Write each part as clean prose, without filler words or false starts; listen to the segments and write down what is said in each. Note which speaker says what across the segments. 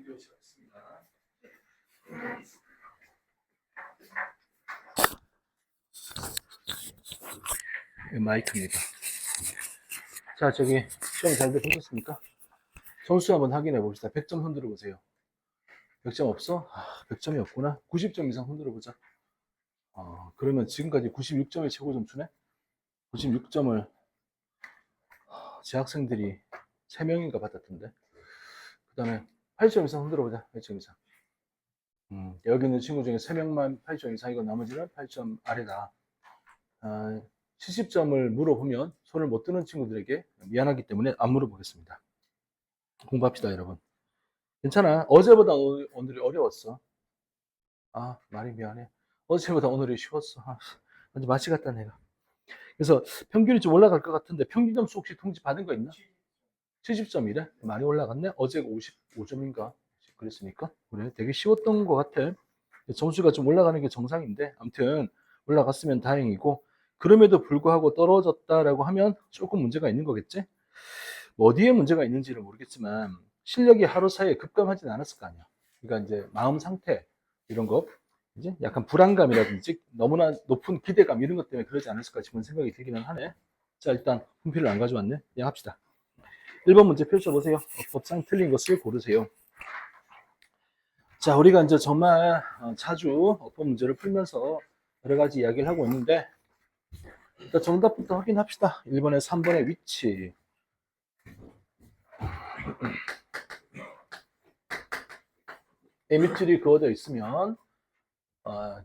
Speaker 1: 비교시가 있습니다. 마이크입니다. 자, 저기 시험 잘들 보셨습니까? 점수 한번 확인해 봅시다. 100점 흔들어 보세요. 100점 없어? 100점이 없구나. 90점 이상 흔들어 보자. 그러면 지금까지 96점이 최고 점수네? 96점을 재학생들이 3명인가 받았던데. 그 다음에 8점 이상 흔들어 보자. 8점 이상. 여기 있는 친구 중에 3명만 8점 이상이고 나머지는 8점 아래다. 70점을 물어보면 손을 못 드는 친구들에게 미안하기 때문에 안 물어보겠습니다. 공부합시다, 여러분. 괜찮아. 어제보다 오늘이 어려웠어. 말이 미안해. 어제보다 오늘이 쉬웠어. 완전 마치 같다, 내가. 그래서 평균이 좀 올라갈 것 같은데 평균 점수 혹시 통지 받은 거 있나? 70점이래? 많이 올라갔네? 어제가 55점인가? 그랬으니까? 그래, 되게 쉬웠던 것 같아. 점수가 좀 올라가는 게 정상인데 아무튼 올라갔으면 다행이고, 그럼에도 불구하고 떨어졌다라고 하면 조금 문제가 있는 거겠지? 뭐 어디에 문제가 있는지는 모르겠지만 실력이 하루 사이에 급감하진 않았을 거 아니야. 그러니까 이제 마음 상태 이런 거, 이제 약간 불안감이라든지 너무나 높은 기대감 이런 것 때문에 그러지 않았을까 싶은 생각이 들기는 하네. 자, 일단 분필을 안 가져왔네. 그냥 합시다. 1번 문제 펼쳐보세요. 법상 틀린 것을 고르세요. 자, 우리가 이제 정말 자주 어법 문제를 풀면서 여러 가지 이야기를 하고 있는데, 일단 정답부터 확인합시다. 1번에 3번의 위치. 밑줄이 그어져 있으면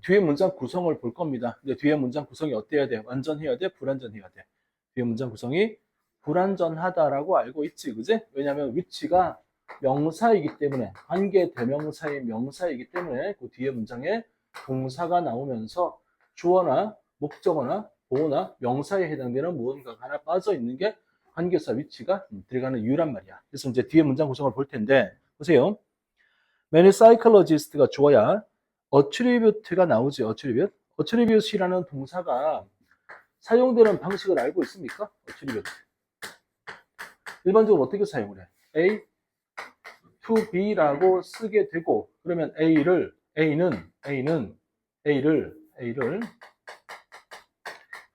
Speaker 1: 뒤에 문장 구성을 볼 겁니다. 근데 뒤에 문장 구성이 어때야 돼? 완전해야 돼? 불완전해야 돼? 뒤에 문장 구성이 불완전하다라고 알고 있지, 그지? 왜냐하면 위치가 명사이기 때문에, 관계 대명사의 명사이기 때문에 그 뒤에 문장에 동사가 나오면서 주어나 목적어나 보어나 명사에 해당되는 무언가가 하나 빠져 있는 게 관계사 위치가 들어가는 이유란 말이야. 그래서 이제 뒤에 문장 구성을 볼 텐데, 보세요. Many psychologist가 주어야 attribute가 나오지. attribute이라는 동사가 사용되는 방식을 알고 있습니까? attribute. 일반적으로 어떻게 사용을 해? A to B라고 쓰게 되고, 그러면 A를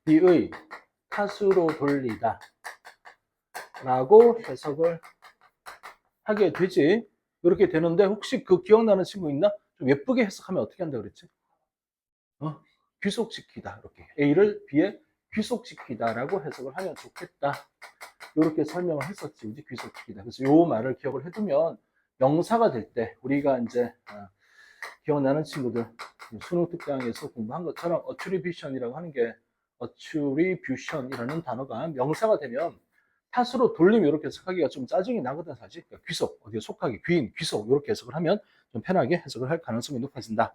Speaker 1: B의 탓으로 돌리다 라고 해석을 하게 되지. 이렇게 되는데 혹시 그 기억나는 친구 있나? 좀 예쁘게 해석하면 어떻게 한다 그랬지? 귀속시키다. 이렇게 A를 B에 귀속시키다라고 해석을 하면 좋겠다. 이렇게 설명을 했었지. 이제 귀속시키다. 그래서 요 말을 기억을 해두면 명사가 될 때 우리가 이제 기억나는 친구들 수능 특강에서 공부한 것처럼 attribution이라고 하는 게, attribution이라는 단어가 명사가 되면 탓으로 돌림 이렇게 해석하기가 좀 짜증이 나거든 사실. 그러니까 귀속, 어디에 속하기, 귀인, 귀속 이렇게 해석을 하면 좀 편하게 해석을 할 가능성이 높아진다.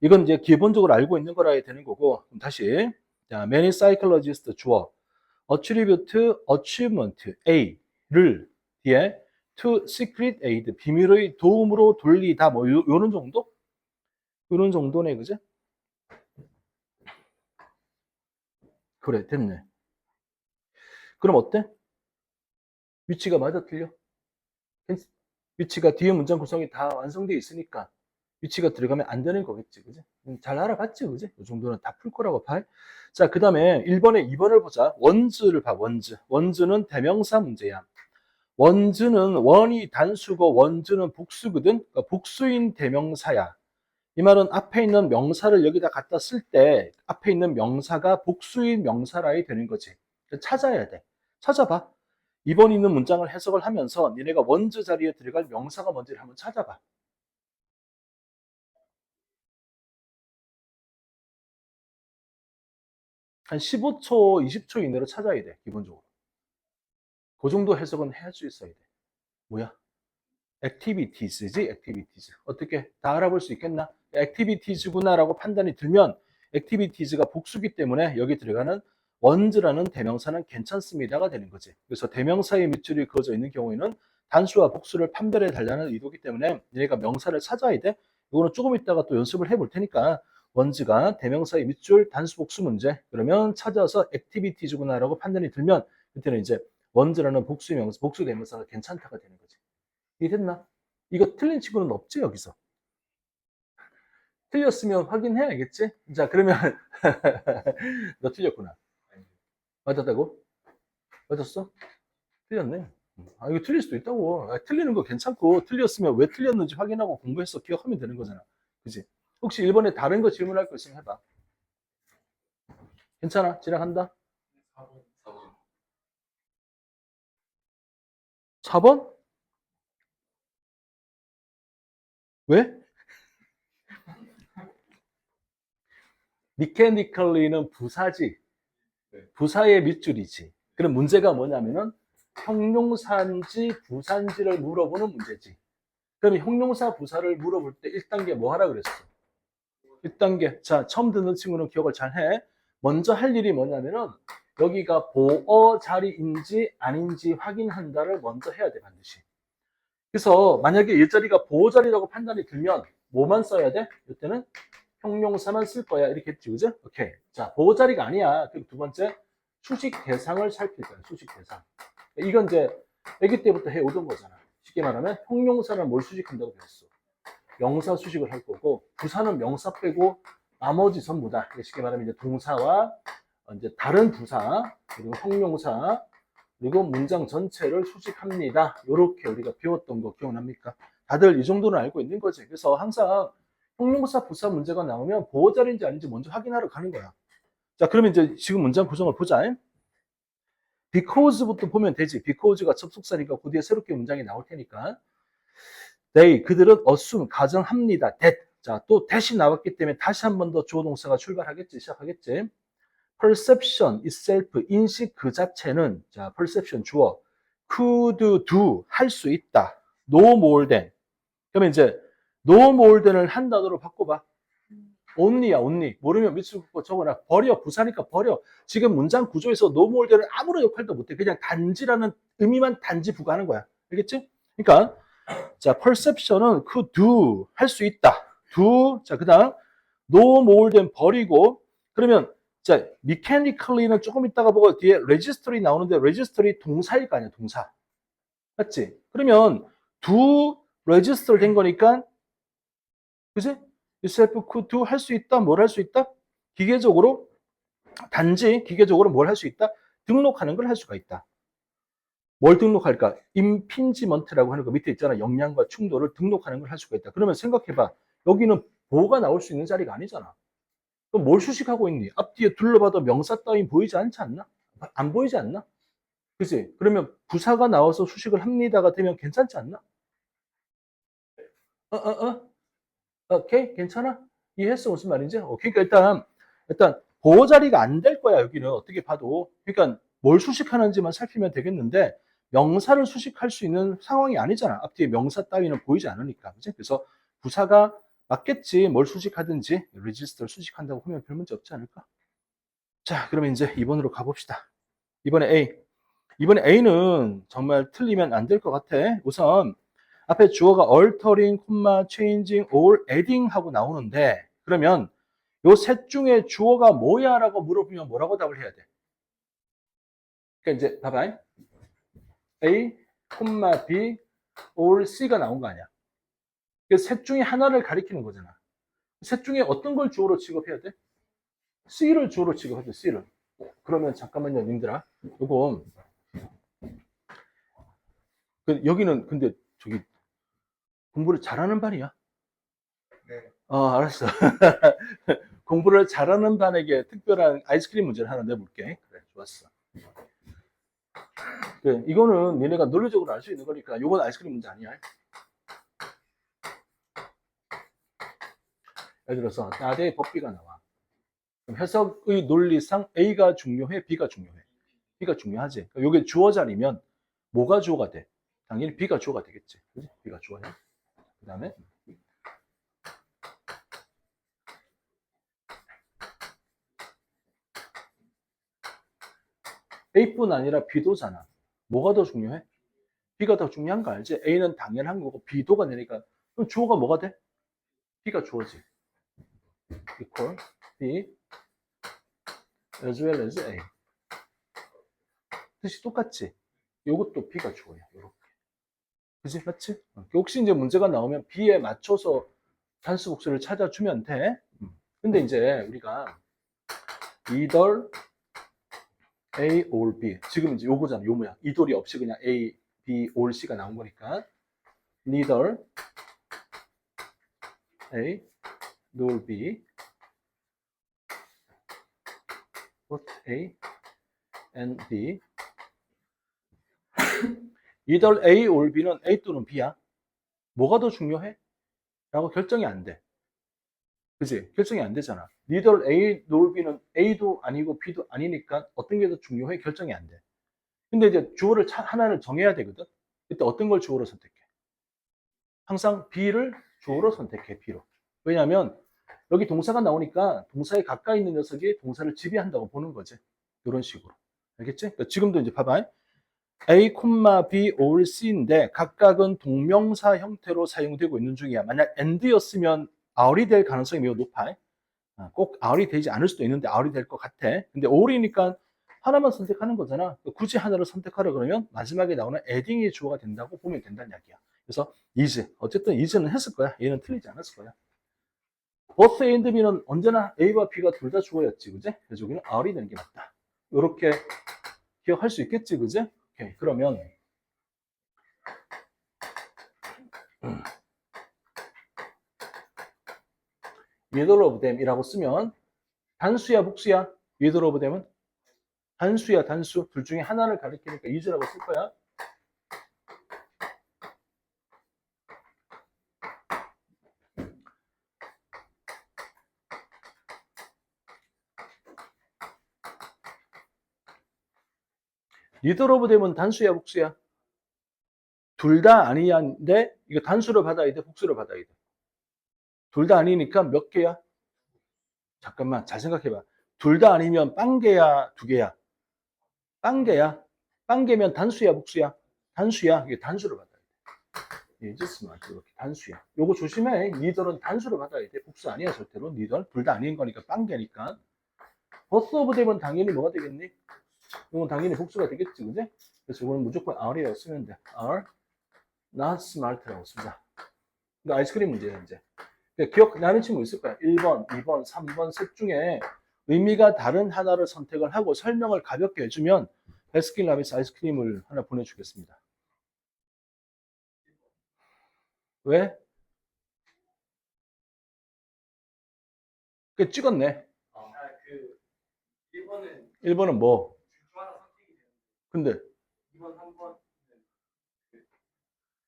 Speaker 1: 이건 이제 기본적으로 알고 있는 거라 해야 되는 거고, 그럼 다시. 자, many psychologists 주어 attribute achievement A를 뒤에 to secret aid 비밀의 도움으로 돌리다 뭐 요런 정도? 요런 정도네, 그죠? 그래, 됐네. 그럼 어때? 위치가 맞아 틀려? 위치가 뒤에 문장 구성이 다 완성되어 있으니까 위치가 들어가면 안 되는 거겠지, 그지? 잘 알아봤지, 그지? 이 정도는 다 풀 거라고 봐. 자, 그 다음에 1번에 2번을 보자. 원즈를 봐, 원즈. 원즈는 대명사 문제야. 원즈는 원이 단수고 원즈는 복수거든? 그러니까 복수인 대명사야. 이 말은 앞에 있는 명사를 여기다 갖다 쓸 때 앞에 있는 명사가 복수인 명사라야 되는 거지. 찾아야 돼. 찾아봐. 2번 있는 문장을 해석을 하면서 니네가 원즈 자리에 들어갈 명사가 뭔지를 한번 찾아봐. 한 15초, 20초 이내로 찾아야 돼, 기본적으로. 그 정도 해석은 할 수 있어야 돼. 뭐야? activities지, activities. 어떻게 다 알아볼 수 있겠나? activities구나라고 판단이 들면 activities가 복수기 때문에 여기 들어가는 원즈라는 대명사는 괜찮습니다가 되는 거지. 그래서 대명사의 밑줄이 그어져 있는 경우에는 단수와 복수를 판별해 달라는 의도기 때문에 얘가 명사를 찾아야 돼. 이거는 조금 이따가 또 연습을 해볼 테니까, 원즈가 대명사의 밑줄 단수 복수 문제 그러면 찾아서 activities구나라고 판단이 들면 그때는 이제 원즈라는 복수 명사, 복수 대명사가 괜찮다가 되는 거지. 이해됐나? 이거 틀린 친구는 없지, 여기서. 틀렸으면 확인해야겠지? 자, 그러면, 너 틀렸구나. 맞았다고? 맞았어? 틀렸네. 아, 이거 틀릴 수도 있다고. 아, 틀리는 거 괜찮고, 틀렸으면 왜 틀렸는지 확인하고 공부해서 기억하면 되는 거잖아. 그지? 혹시 1번에 다른 거 질문할 거 있으면 해봐. 괜찮아? 지나간다? 4번? 왜? mechanically는 부사지. 부사의 밑줄이지. 그럼 문제가 뭐냐면은 형용사인지 부사인지를 물어보는 문제지. 그러면 형용사 부사를 물어볼 때 1단계 뭐 하라 그랬어? 1단계. 자, 처음 듣는 친구는 기억을 잘 해. 먼저 할 일이 뭐냐면은 여기가 보어 자리인지 아닌지 확인한다를 먼저 해야 돼, 반드시. 그래서 만약에 일자리가 보어 자리라고 판단이 들면 뭐만 써야 돼? 이때는 형용사만 쓸 거야. 이렇게 했지, 그죠? 오케이. 자, 보호 자리가 아니야. 그리고 두 번째, 수식 대상을 살필 거야. 수식 대상. 이건 이제 아기 때부터 해오던 거잖아. 쉽게 말하면 형용사는 뭘 수식한다고 배웠어? 명사 수식을 할 거고, 부사는 명사 빼고 나머지 전부 다. 쉽게 말하면 이제 동사와 이제 다른 부사, 그리고 형용사, 그리고 문장 전체를 수식합니다. 이렇게 우리가 배웠던 거 기억납니까? 다들 이 정도는 알고 있는 거지. 그래서 항상 형용사, 부사 문제가 나오면 보호자리인지 아닌지 먼저 확인하러 가는 거야. 자, 그러면 이제 지금 문장 구성을 보자. because부터 보면 되지. because가 접속사니까 그 뒤에 새롭게 문장이 나올 테니까. they, 그들은 assume, 가정합니다. that. 자, 또 that이 나왔기 때문에 다시 한 번 더 주어 동사가 출발하겠지, 시작하겠지. perception itself, 인식 그 자체는, 자, perception 주어. could do, 할 수 있다. no more than. 그러면 이제 no more than을 한 단어로 바꿔봐. only야, only. 모르면 밑줄 긋고 적어놔. 버려. 부사니까 버려. 지금 문장 구조에서 no more than은 아무런 역할도 못해. 그냥 단지라는 의미만 단지 부과하는 거야. 알겠지? 그러니까 자, perception은 could do, 할 수 있다. do. 자, 그다음 no more than 버리고 그러면 자, mechanically는 조금 있다가 보고 뒤에 registry 나오는데 registry 동사일 거 아니야, 동사. 맞지? 그러면 do register 된 거니까 그지? yourself could do 할 수 있다. 뭘 할 수 있다? 기계적으로 단지 기계적으로 뭘 할 수 있다? 등록하는 걸 할 수가 있다. 뭘 등록할까? 임핀지먼트라고 하는 거 밑에 있잖아. 역량과 충돌을 등록하는 걸 할 수가 있다. 그러면 생각해봐. 여기는 보호가 나올 수 있는 자리가 아니잖아. 그럼 뭘 수식하고 있니? 앞뒤에 둘러봐도 명사 따윈 보이지 않지 않나? 안 보이지 않나? 그치? 그러면 부사가 나와서 수식을 합니다가 되면 괜찮지 않나? 어, 어, 어? 오케이? 괜찮아? 이해했어? 무슨 말인지? 그러니까 일단 보호 자리가 안 될 거야, 여기는. 어떻게 봐도. 그러니까 뭘 수식하는지만 살피면 되겠는데, 명사를 수식할 수 있는 상황이 아니잖아. 앞뒤에 명사 따위는 보이지 않으니까. 그치? 그래서 부사가 맞겠지. 뭘 수식하든지, register 수식한다고 하면 별 문제 없지 않을까? 자, 그러면 이제 2번으로 가봅시다. 이번에 A. 이번에 A는 정말 틀리면 안 될 것 같아. 우선 앞에 주어가 altering, changing, or adding 하고 나오는데 그러면 요 셋 중에 주어가 뭐야? 라고 물어보면 뭐라고 답을 해야 돼? 그러니까 이제 봐봐. A, B, or C가 나온 거 아니야. 셋 중에 하나를 가리키는 거잖아. 셋 중에 어떤 걸 주어로 취급해야 돼? C를 주어로 취급해야 돼, C를. 그러면 잠깐만요, 님들아. 요거 여기는 근데 저기 공부를 잘하는 반이야? 네. 알았어. 공부를 잘하는 반에게 특별한 아이스크림 문제를 하나 내볼게. 그래, 좋았어. 그래, 이거는 니네가 논리적으로 알 수 있는 거니까 이건 아이스크림 문제 아니야. 예를 들어서 나대의 법비가 나와. 그럼 해석의 논리상 A가 중요해, B가 중요해? B가 중요하지. 이게 주어 자리면 뭐가 주어가 돼? 당연히 B가 주어가 되겠지. 그지? B가 주어야. 그 다음에 A뿐 아니라 B도잖아. 뭐가 더 중요해? B가 더 중요한 거 알지? A는 당연한 거고 B도가 되니까 그럼 주어가 뭐가 돼? B가 주어지. equal B as well as A. 뜻이 똑같지? 이것도 B가 주어야. 이렇게. 그지? 맞지? 혹시 이제 문제가 나오면 B에 맞춰서 단수 복수를 찾아주면 돼. 근데 이제 우리가 either A or B. 지금 이제 요거잖아. 요 모양. 이돌이 없이 그냥 A, B or C가 나온 거니까. neither A nor B but A and B. either A or B는 A 또는 B야. 뭐가 더 중요해? 라고 결정이 안 돼. 그지? 결정이 안 되잖아. neither A nor B는 A도 아니고 B도 아니니까 어떤 게 더 중요해? 결정이 안 돼. 근데 이제 주어를 하나를 정해야 되거든. 그때 어떤 걸 주어로 선택해? 항상 B를 주어로 선택해. B로. 왜냐하면 여기 동사가 나오니까 동사에 가까이 있는 녀석이 동사를 지배한다고 보는 거지. 이런 식으로. 알겠지? 그러니까 지금도 이제 봐봐. A, B, or C인데 각각은 동명사 형태로 사용되고 있는 중이야. 만약 and였으면 or이 될 가능성이 매우 높아. 꼭 or이 되지 않을 수도 있는데 or이 될 것 같아. 근데 or이니까 하나만 선택하는 거잖아. 굳이 하나를 선택하라 그러면 마지막에 나오는 adding이 주어가 된다고 보면 된다는 이야기야. 그래서 is. 어쨌든 is는 했을 거야. 얘는 틀리지 않았을 거야. both A and B는 언제나 A와 B가 둘 다 주어였지, 그지? 그래서 여기는 or이 되는 게 맞다. 이렇게 기억할 수 있겠지, 그지? 오케이. 그러면 either of them이라고 쓰면 단수야, 복수야? either of them은 단수야, 단수. 둘 중에 하나를 가리키니까 is라고 쓸 거야. neither of them은 단수야, 복수야? 둘 다 아니야인데 이거 단수로 받아야 돼, 복수로 받아야 돼? 둘 다 아니니까 몇 개야? 잠깐만, 잘 생각해봐. 둘 다 아니면 빵개야, 두 개야? 빵개야. 빵개면 단수야, 복수야? 단수야. 이게 단수로 받아야 돼. 예, 스마트 이렇게 단수야. 요거 조심해. 니들은 단수로 받아야 돼. 복수 아니야, 절대로. 니들 둘 다 아닌 거니까 빵개니까. 버스 오브 댐은 당연히 뭐가 되겠니? 이건 당연히 복수가 되겠지, 그지? 그래서 이거는 무조건 R이라고 쓰면 돼. R, not smart라고 씁니다. 이거 아이스크림 문제야, 이제. 기억나는 친구 있을 거야. 1번, 2번, 3번 셋 중에 의미가 다른 하나를 선택을 하고 설명을 가볍게 해주면 베스킨라빈스 아이스크림을 하나 보내주겠습니다. 왜? 찍었네. 1번은 뭐? 근데
Speaker 2: 2번, 3번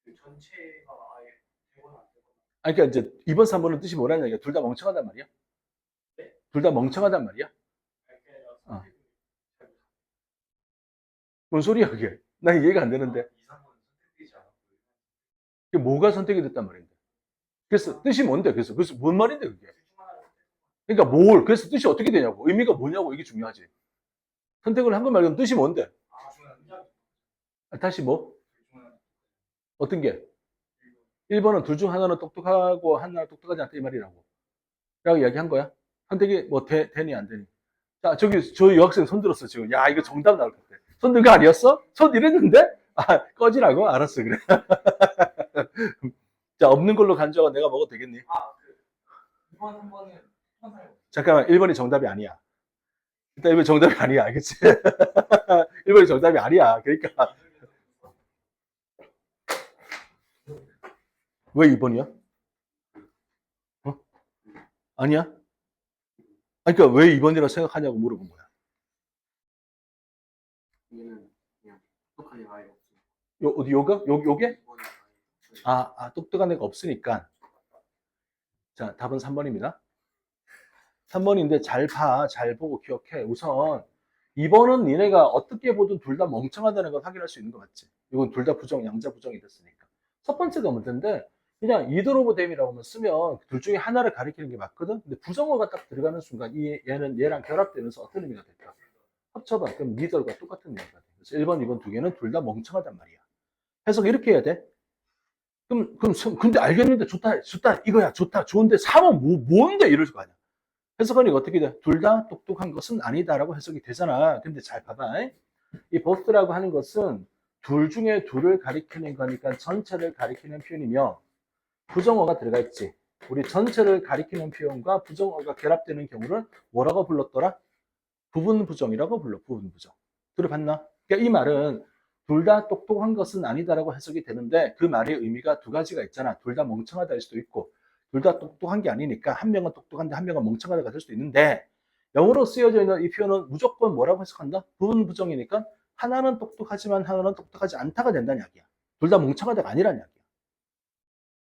Speaker 2: 그 전체가 아예 되거나 안 되거나.
Speaker 1: 아니, 그러니까 이제 2번, 3번은 뜻이 뭐라는 얘기야? 둘 다 멍청하단 말이야?
Speaker 2: 네?
Speaker 1: 둘 다 멍청하단 말이야? 어. 뭔 소리야, 그게? 나 이해가 안 되는데.
Speaker 2: 2, 3번은 선택되지 않았고.
Speaker 1: 그게 뭐가 선택이 됐단 말인데? 그래서 뜻이 뭔데? 그래서 뭔 말인데, 그게? 그러니까 뭘? 그래서 뜻이 어떻게 되냐고? 의미가 뭐냐고? 이게 중요하지. 선택을 한 거 말고 뜻이 뭔데? 다시 뭐? 어떤 게? 1번은 둘 중 하나는 똑똑하고 하나는 똑똑하지 않다 이 말이라고. 라고 이야기한 거야. 선택이 뭐 되니 안 되니. 자, 저기 저 여학생 손 들었어 지금. 야, 이거 정답 나올 것 같아. 손 든 거 아니었어? 손 이랬는데? 아, 꺼지라고? 알았어, 그래. 자, 없는 걸로 간주하고 내가 먹어도 되겠니?
Speaker 2: 그 2번, 3번은
Speaker 1: 잠깐만, 1번이 정답이 아니야. 일단 1번이 정답이 아니야, 알겠지? 1번이 정답이 아니야. 그러니까 왜 2번이야? 어? 아니야? 아니, 그러니까 왜 2번이라고 생각하냐고 물어본 거야.
Speaker 2: 얘는 그냥 똑똑한 애가 아예 없어.
Speaker 1: 어디 요게? 똑똑한 애가 없으니까. 자, 답은 3번입니다. 3번인데 잘 봐, 잘 보고 기억해. 우선 2번은 니네가 어떻게 보든 둘 다 멍청하다는 걸 확인할 수 있는 거 맞지? 이건 둘 다 부정, 양자 부정이 됐으니까. 첫 번째가 문제인데 그냥 either of them이라고만 쓰면 둘 중에 하나를 가리키는 게 맞거든? 근데 부정어가 딱 들어가는 순간 얘는 얘랑 결합되면서 어떤 의미가 될까? 합쳐봐. 그럼 neither가 똑같은 의미가 돼. 그래서 1번, 2번 두 개는 둘 다 멍청하단 말이야. 해석 이렇게 해야 돼. 근데 알겠는데 좋다, 이거야, 좋다, 좋은데 3은 뭔데? 이럴 거 아니야. 해석하니까 어떻게 돼? 둘 다 똑똑한 것은 아니다라고 해석이 되잖아. 근데 잘 봐봐. 이 both라고 하는 것은 둘 중에 둘을 가리키는 거니까 전체를 가리키는 표현이며 부정어가 들어가 있지. 우리 전체를 가리키는 표현과 부정어가 결합되는 경우를 뭐라고 불렀더라? 부분 부정이라고 불러. 부분 부정. 들어봤나? 그러니까 이 말은 둘 다 똑똑한 것은 아니다라고 해석이 되는데 그 말의 의미가 두 가지가 있잖아. 둘 다 멍청하다일 수도 있고 둘 다 똑똑한 게 아니니까 한 명은 똑똑한데 한 명은 멍청하다가 될 수도 있는데 영어로 쓰여져 있는 이 표현은 무조건 뭐라고 해석한다? 부분 부정이니까 하나는 똑똑하지만 하나는 똑똑하지 않다가 된다는 이야기야. 둘 다 멍청하다가 아니라는 이야기야.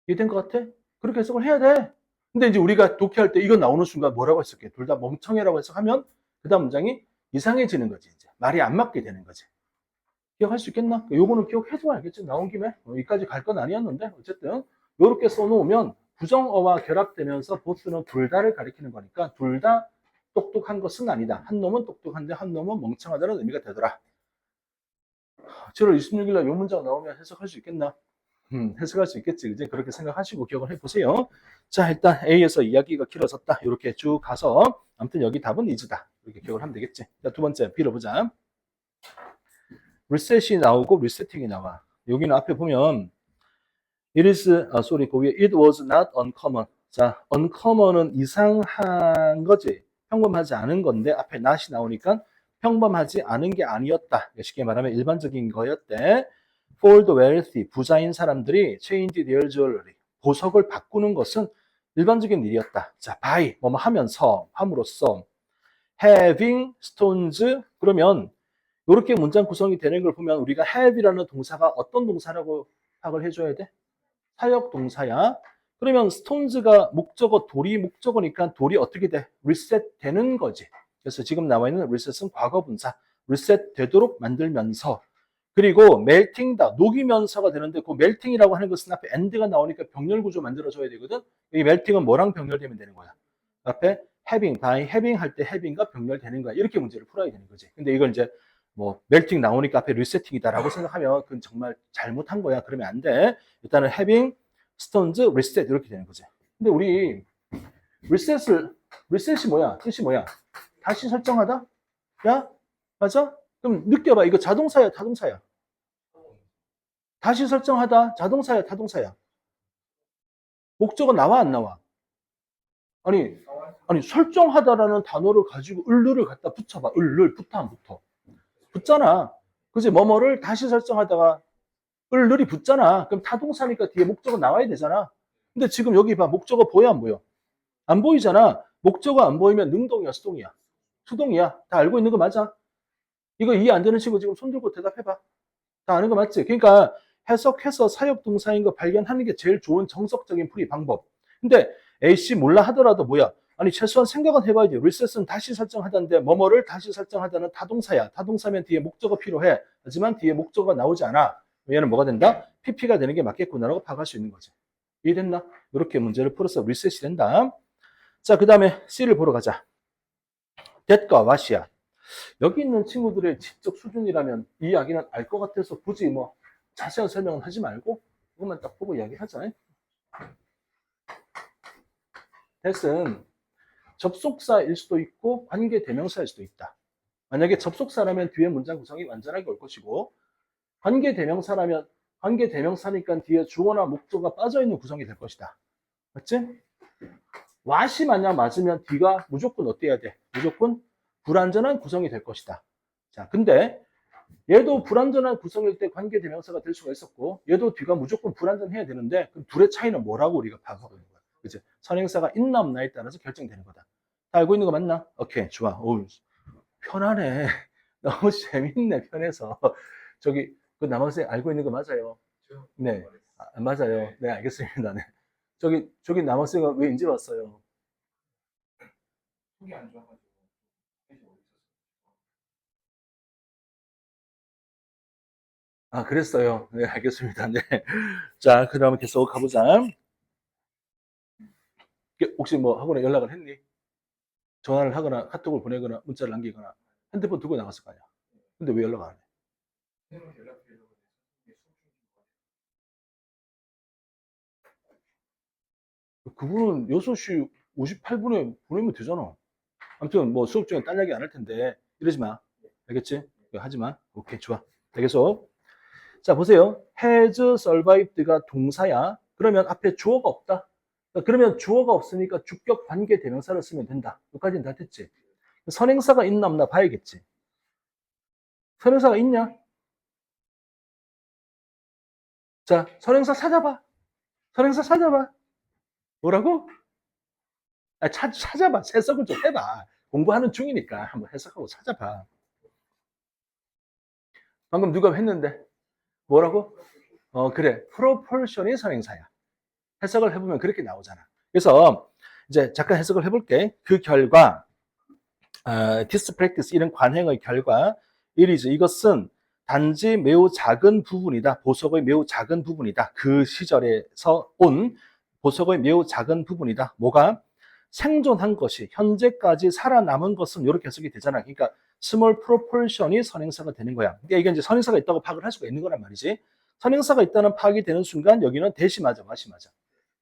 Speaker 1: 이해된 것 같아? 그렇게 해석을 해야 돼. 근데 이제 우리가 독해할 때 이거 나오는 순간 뭐라고 했었게? 둘 다 멍청해라고 해석하면 그 다음 문장이 이상해지는 거지. 이제 말이 안 맞게 되는 거지. 기억할 수 있겠나? 요거는 기억해도 알겠지. 나온 김에 여기까지 갈 건 아니었는데 어쨌든 요렇게 써놓으면 부정어와 결합되면서 보스는 둘 다를 가리키는 거니까 둘 다 똑똑한 것은 아니다. 한 놈은 똑똑한데 한 놈은 멍청하다는 의미가 되더라. 7월 26일 날 요 문장 나오면 해석할 수 있겠나? 해석할 수 있겠지. 이제 그렇게 생각하시고 기억을 해보세요. 자, 일단 A에서 이야기가 길어졌다. 이렇게 쭉 가서 아무튼 여기 답은 이즈다. 이렇게 기억을 하면 되겠지. 자, 두 번째 B로 보자. 리셋이 나오고 리세팅이 나와. 여기는 앞에 보면 it is, 그 위에 it was not uncommon. 자, uncommon은 이상한 거지. 평범하지 않은 건데 앞에 not이 나오니까 평범하지 않은 게 아니었다. 쉽게 말하면 일반적인 거였대. For the wealthy, 부자인 사람들이 change their jewelry, 보석을 바꾸는 것은 일반적인 일이었다. 자, by, 뭐뭐 하면서, 함으로써 having stones, 그러면 이렇게 문장 구성이 되는 걸 보면 우리가 have이라는 동사가 어떤 동사라고 파악을 해줘야 돼? 사역 동사야. 그러면 stones가 목적어, 돌이 목적어니까 돌이 어떻게 돼? reset 되는 거지. 그래서 지금 나와 있는 reset은 과거 분사. reset 되도록 만들면서. 그리고 melting다, 녹이면서가 되는데 그 melting이라고 하는 것은 앞에 end가 나오니까 병렬 구조 만들어줘야 되거든. 이 melting은 뭐랑 병렬되면 되는 거야? 앞에 having, by having 할 때 having과 병렬되는 거야. 이렇게 문제를 풀어야 되는 거지. 근데 이걸 이제 뭐 멜팅 나오니까 앞에 리세팅이다라고 생각하면 그건 정말 잘못한 거야. 그러면 안 돼. 일단은 having stones reset 이렇게 되는 거지. 근데 우리 리셋이 뭐야? 뜻이 뭐야? 다시 설정하다? 야? 맞아? 그럼 느껴봐. 이거 자동사야, 타동사야? 다시 설정하다. 자동사야, 타동사야? 목적어 나와, 안 나와? 아니, 설정하다라는 단어를 가지고 을르를 갖다 붙여봐. 을를 붙어, 안 붙어? 붙잖아. 그지? 뭐뭐를 다시 설정하다가 을늘이 붙잖아. 그럼 타동사니까 뒤에 목적어 나와야 되잖아. 근데 지금 여기 봐. 목적어 보여, 안 보여? 안 보이잖아. 목적어 안 보이면 능동이야, 수동이야? 수동이야. 다 알고 있는 거 맞아? 이거 이해 안 되는 친구 지금 손 들고 대답해봐. 다 아는 거 맞지? 그러니까 해석해서 사역동사인 거 발견하는 게 제일 좋은 정석적인 풀이 방법. 근데 A씨 몰라 하더라도 뭐야? 아니 최소한 생각은 해봐야지. 리셋은 다시 설정하다는데 뭐뭐를 다시 설정하다는 타동사야. 타동사면 뒤에 목적어 필요해. 하지만 뒤에 목적어가 나오지 않아. 얘는 뭐가 된다? PP가 되는 게 맞겠구나라고 파악할 수 있는 거지. 이해됐나? 이렇게 문제를 풀어서 리셋이 된다. 자, 그 다음에 C를 보러 가자. that과 what이야. 여기 있는 친구들의 지적 수준이라면 이 이야기는 알 것 같아서 굳이 뭐 자세한 설명은 하지 말고 이것만 딱 보고 이야기하자. that은 접속사일 수도 있고 관계대명사일 수도 있다. 만약에 접속사라면 뒤에 문장 구성이 완전하게 올 것이고 관계대명사라면 관계대명사니까 뒤에 주어나 목적어가 빠져있는 구성이 될 것이다. 맞지? what이 만약 맞으면 뒤가 무조건 어때야 돼? 무조건 불완전한 구성이 될 것이다. 자, 근데 얘도 불완전한 구성일 때 관계대명사가 될 수가 있었고 얘도 뒤가 무조건 불완전해야 되는데 그럼 둘의 차이는 뭐라고 우리가 파악하고 있는 거야? 그치? 선행사가 있나 없나에 따라서 결정되는 거다. 다 알고 있는 거 맞나? 오케이, 좋아. 오, 편하네. 너무 재밌네, 편해서. 저기, 그 남학생 알고 있는 거 맞아요? 네. 맞아요. 네, 알겠습니다. 네. 저기 남학생은 왜 인제 왔어요?
Speaker 2: 속이 안 좋아가지고
Speaker 1: 아, 그랬어요. 네, 알겠습니다. 네. 자, 그 다음에 계속 가보자. 혹시 뭐 학원에 연락을 했니? 전화를 하거나 카톡을 보내거나 문자를 남기거나 핸드폰 들고 나갔을 거 아니야. 근데 왜 연락 안 해?
Speaker 2: 선생님한테 연락드리려고 했는데
Speaker 1: 그분은 6시 58분에 보내면 되잖아. 아무튼 뭐 수업 중에 딴 이야기 안 할 텐데 이러지 마. 알겠지? 하지 마. 오케이, 좋아. 알겠어? 자, 보세요. has survived가 동사야. 그러면 앞에 주어가 없다. 그러면 주어가 없으니까 주격 관계 대명사를 쓰면 된다. 여기까지는 다 됐지. 선행사가 있나 없나 봐야겠지. 선행사가 있냐? 자, 선행사 찾아봐. 선행사 찾아봐. 뭐라고? 아, 찾아봐. 해석을 좀 해봐. 공부하는 중이니까 한번 해석하고 찾아봐. 방금 누가 했는데? 뭐라고? 그래. proportion이 선행사야. 해석을 해보면 그렇게 나오잖아. 그래서 이제 잠깐 해석을 해볼게. 그 결과, this practice, 이런 관행의 결과, 이것은 단지 매우 작은 부분이다. 보석의 매우 작은 부분이다. 그 시절에서 온 보석의 매우 작은 부분이다. 뭐가? 생존한 것이, 현재까지 살아남은 것은 이렇게 해석이 되잖아. 그러니까 small proportion이 선행사가 되는 거야. 그러니까 이게 이제 선행사가 있다고 파악을 할 수가 있는 거란 말이지. 선행사가 있다는 파악이 되는 순간 여기는 대시마자, 마시마자.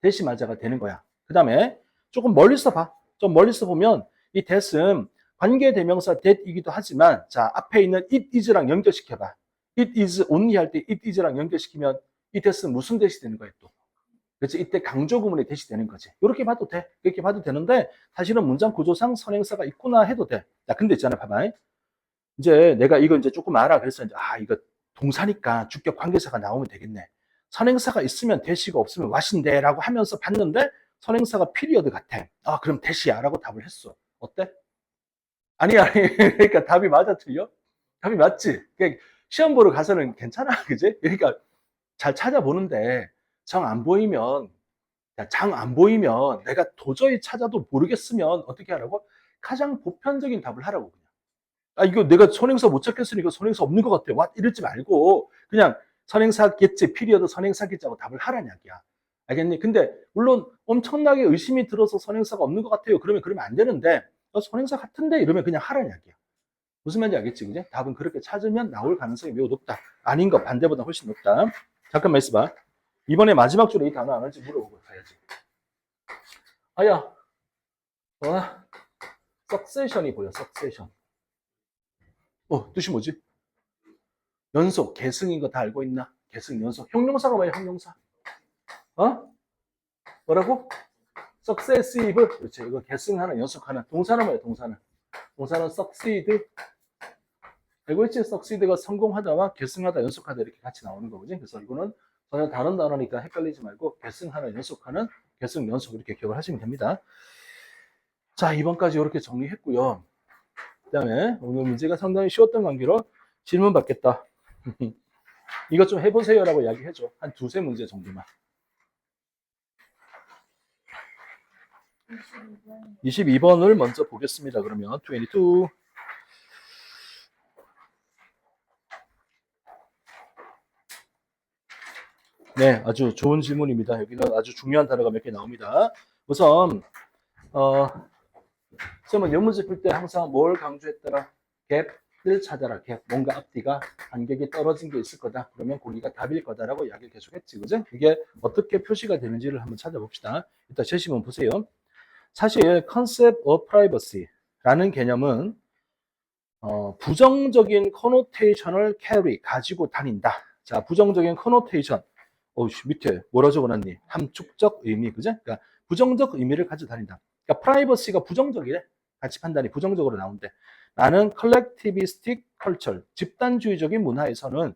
Speaker 1: 대시마자가 되는 거야. 그 다음에 조금 멀리서 봐. 좀 멀리서 보면 이 that은 관계대명사 that이기도 하지만 자, 앞에 있는 it is랑 연결시켜봐. it is only 할 때 it is랑 연결시키면 이 that은 무슨 that이 되는 거야 또. 그렇지? 이때 강조 구문이 that이 되는 거지. 이렇게 봐도 돼. 이렇게 봐도 되는데 사실은 문장 구조상 선행사가 있구나 해도 돼. 자, 근데 있잖아. 봐봐. 이제 내가 이거 이제 조금 알아. 그래서 이제 이거 동사니까 주격 관계사가 나오면 되겠네. 선행사가 있으면 대시가 없으면 what인데 라고 하면서 봤는데 선행사가 피리어드 같아. 그럼 대시야 라고 답을 했어. 어때? 아니. 그러니까 답이 맞아 틀려? 답이 맞지? 그러니까 시험 보러 가서는 괜찮아. 그지? 그러니까 잘 찾아보는데 정 안 보이면 내가 도저히 찾아도 모르겠으면 어떻게 하라고? 가장 보편적인 답을 하라고. 이거 내가 선행사 못 찾겠으니까 선행사 없는 것 같아. 와, 이러지 말고 그냥 선행사겠지, 피리어드 선행사겠지하고 답을 하라는 이야기야. 알겠니? 근데 물론 엄청나게 의심이 들어서 선행사가 없는 것 같아요. 그러면 안 되는데 선행사 같은데 이러면 그냥 하라는 이야기야. 무슨 말인지 알겠지? 그지? 답은 그렇게 찾으면 나올 가능성이 매우 높다. 아닌 것, 반대보다 훨씬 높다. 잠깐만 있어봐. 이번에 마지막 줄에 이 단어 안 할지 물어보고 가야지. 석세션이 보여, 석세션. 뜻이 뭐지? 연속, 계승인 거 다 알고 있나? 계승, 연속. 형용사가 뭐야, 형용사? 뭐라고? successive. 그렇지. 이거 계승하는, 연속하는. 동사는 뭐야, 동사는? 동사는 succeed. 알고 있지? succeed가 성공하다와 계승하다, 연속하다 이렇게 같이 나오는 거거든. 그래서 이거는 전혀 다른 단어니까 헷갈리지 말고 계승하는, 연속하는, 계승, 연속 이렇게 기억을 하시면 됩니다. 자, 2번까지 이렇게 정리했고요. 그 다음에 오늘 문제가 상당히 쉬웠던 관계로 질문 받겠다. 이것 좀 해보세요 라고 이야기해줘. 한 두세 문제 정도만. 22번을 먼저 보겠습니다. 그러면 22. 네, 아주 좋은 질문입니다. 여기는 아주 중요한 단어가 몇 개 나옵니다. 우선 시험은 연문제 풀 때 항상 뭘 강조했더라? 갭을 찾아라. 갭. 뭔가 앞뒤가 간격이 떨어진 게 있을 거다. 그러면 거기가 답일 거다라고 이야기를 계속 했지. 그죠? 이게 어떻게 표시가 되는지를 한번 찾아봅시다. 일단 제시문 보세요. 사실 concept of privacy라는 개념은 부정적인 connotation을 carry, 가지고 다닌다. 자, 부정적인 connotation. 밑에 뭐라 적어놨니? 함축적 의미, 그죠? 그러니까 부정적 의미를 가지고 다닌다. 그러니까 privacy가 부정적이래. 가치 판단이 부정적으로 나온대. 나는 collectivistic culture, 집단주의적인 문화에서는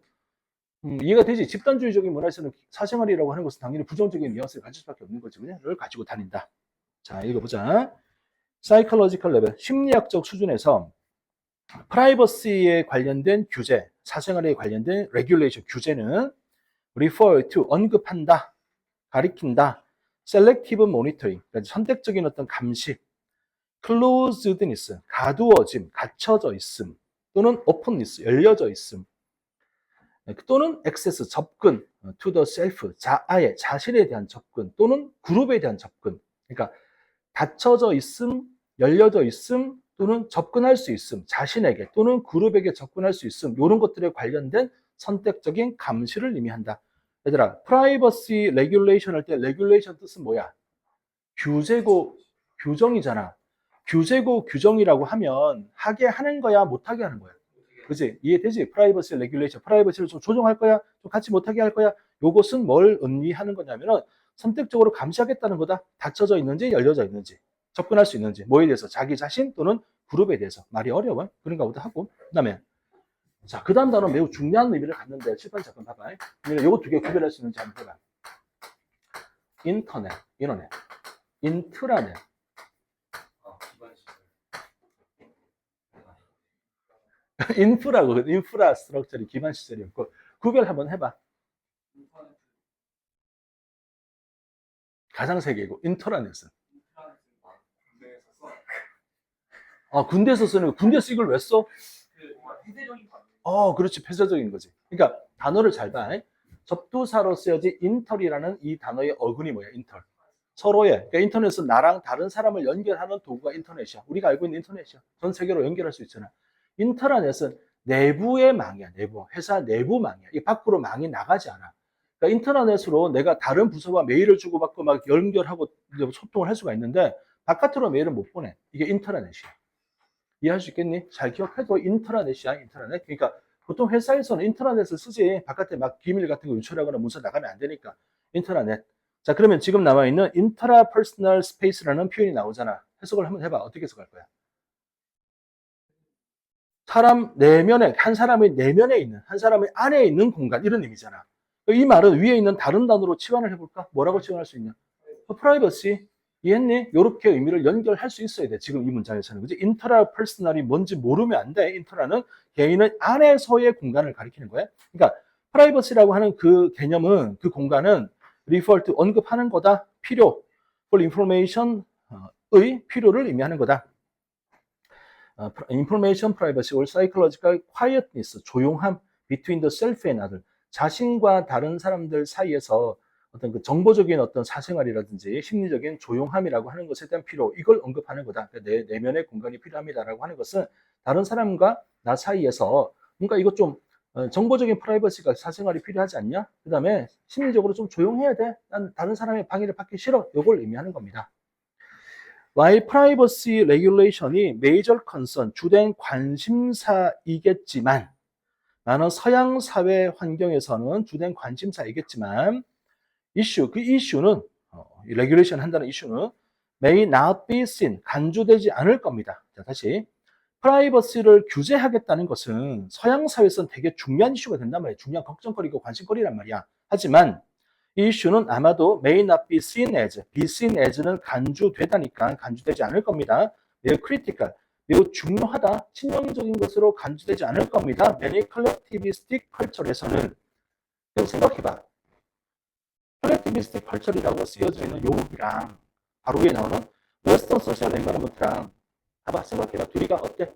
Speaker 1: 이해가 되지? 집단주의적인 문화에서는 사생활이라고 하는 것은 당연히 부정적인 뉘앙스를 가질 수밖에 없는 거지. 를 가지고 다닌다. 자, 읽어보자. psychological level, 심리학적 수준에서 프라이버시에 관련된 규제, 사생활에 관련된 regulation, 규제는 refer to, 언급한다, 가리킨다, selective monitoring, 그러니까 선택적인 어떤 감시, closedness, 가두어짐, 갇혀져 있음, 또는 openness, 열려져 있음, 또는 access, 접근, to the self, 아예 자신에 대한 접근, 또는 그룹에 대한 접근. 그러니까 닫혀져 있음, 열려져 있음, 또는 접근할 수 있음, 자신에게 또는 그룹에게 접근할 수 있음, 이런 것들에 관련된 선택적인 감시를 의미한다. 얘들아, 프라이버시 레귤레이션 할 때 레귤레이션 뜻은 뭐야? 규제고 규정이잖아. 규제고 규정이라고 하면 하게 하는 거야, 못하게 하는 거야? 그지? 이해되지? 프라이버시 레귤레이션. 프라이버시를 좀 조정할 거야? 좀 같이 못하게 할 거야? 요것은 뭘 의미하는 거냐면은 선택적으로 감시하겠다는 거다. 닫혀져 있는지 열려져 있는지 접근할 수 있는지 뭐에 대해서 자기 자신 또는 그룹에 대해서 말이 어려워. 그런가 보다 하고 그다음에 자, 그 다음 단어는 매우 중요한 의미를 갖는데 7번 잠깐 봐봐. 요거 두 개 구별할 수 있는지 한번 해봐. 인터넷, 인트라넷.
Speaker 2: 기반 시설.
Speaker 1: 인프라고 인프라스트럭처리 기반 시설이었고 구별 한번 해봐.
Speaker 2: 인터넷
Speaker 1: 가장 세계고 인트라넷은
Speaker 2: 군대에서 써.
Speaker 1: 군대에서 쓰는 거. 군대에서 이걸 왜 써?
Speaker 2: 뭔가 폐쇄적인 관계.
Speaker 1: 그렇지. 폐쇄적인 거지. 그러니까 단어를 잘 봐. 접두사로 쓰여진 인터이라는 이 단어의 어근이 뭐야? 인터. 서로의 그러니까 인터넷은 나랑 다른 사람을 연결하는 도구가 인터넷이야. 우리가 알고 있는 인터넷이야. 전 세계로 연결할 수 있잖아. 인트라넷은 내부의 망이야. 내부. 회사 내부 망이야. 이 밖으로 망이 나가지 않아. 그러니까 인트라넷으로 내가 다른 부서와 메일을 주고받고 막 연결하고 소통을 할 수가 있는데 바깥으로 메일을 못 보내. 이게 인트라넷이야. 이해할 수 있겠니? 잘 기억해도 인트라넷이야. 인트라넷. 그러니까 보통 회사에서는 인트라넷을 쓰지 바깥에 막 기밀 같은 거 유출하거나 문서 나가면 안 되니까 인트라넷. 자, 그러면 지금 나와 있는 인트라퍼스널 스페이스라는 표현이 나오잖아. 해석을 한번 해봐. 어떻게 해석할 거야? 사람 내면에, 한 사람의 내면에 있는, 한 사람의 안에 있는 공간, 이런 의미잖아. 이 말은 위에 있는 다른 단어로 치환을 해볼까? 뭐라고 치환할 수 있냐? 프라이버시. 이해했니? 이렇게 의미를 연결할 수 있어야 돼. 지금 이 문장에서는. 그지? 인트라 퍼스널이 뭔지 모르면 안 돼. 인트라는 개인의 안에서의 공간을 가리키는 거야. 그러니까 프라이버시라고 하는 그 개념은, 그 공간은 refer to 언급하는 거다. 필요. for information의 필요를 의미하는 거다. information privacy or psychological quietness, 조용함 between the self and other. 자신과 다른 사람들 사이에서 어떤 그 정보적인 어떤 사생활이라든지 심리적인 조용함이라고 하는 것에 대한 필요, 이걸 언급하는 거다. 내 내면의 공간이 필요합니다라고 하는 것은 다른 사람과 나 사이에서 뭔가 이것 좀 정보적인 프라이버시가 사생활이 필요하지 않냐? 그 다음에 심리적으로 좀 조용해야 돼. 난 다른 사람의 방해를 받기 싫어. 이걸 의미하는 겁니다. While privacy regulation이 major concern, 주된 관심사이겠지만 나는 서양 사회 환경에서는 주된 관심사이겠지만 그 이슈는 레귤레이션 한다는 이슈는 may not be seen, 간주되지 않을 겁니다. 자, 다시 프라이버시를 규제하겠다는 것은 서양 사회에서는 되게 중요한 이슈가 된단 말이야. 중요한 걱정거리고 관심거리란 말이야. 하지만 이 이슈는 아마도 may not be seen as는 간주되다니까 간주되지 않을 겁니다. 매우 critical, 매우 중요하다, 치명적인 것으로 간주되지 않을 겁니다. many collectivistic culture에서는. 그럼 생각해봐. collectivistic culture이라고 쓰여져 있는 용어랑 바로 위에 나오는 western social environment랑 봐봐, 생각해봐. 둘이가 어때?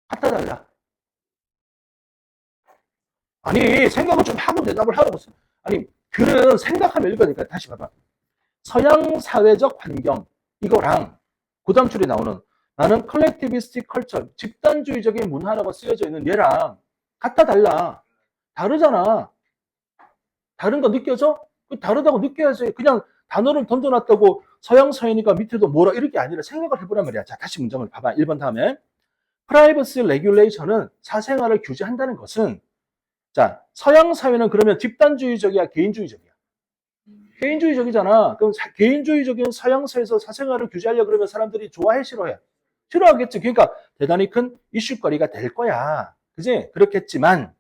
Speaker 1: 같다 달라? 아니, 생각을 좀 하고 대답을 하라고. 아니, 글은 생각하면 읽으니까 다시 봐봐. 서양 사회적 환경, 이거랑 그 다음 줄에 나오는 나는 컬렉티비스틱 컬처, 집단주의적인 문화라고 쓰여져 있는 얘랑 같다 달라? 다르잖아. 다른 거 느껴져? 다르다고 느껴야지. 그냥 단어를 던져놨다고 서양 서인이가 밑에도 뭐라 이렇게 아니라 생각을 해보란 말이야. 자, 다시 문장을 봐봐. 1번 다음에. 프라이버시 레귤레이션은 사생활을 규제한다는 것은 자, 서양 사회는 그러면 집단주의적이야, 개인주의적이야? 개인주의적이잖아. 그럼 개인주의적인 서양 사회에서 사생활을 규제하려고 그러면 사람들이 좋아해, 싫어해? 싫어하겠지. 그러니까 대단히 큰 이슈거리가 될 거야. 그지? 그렇겠지만,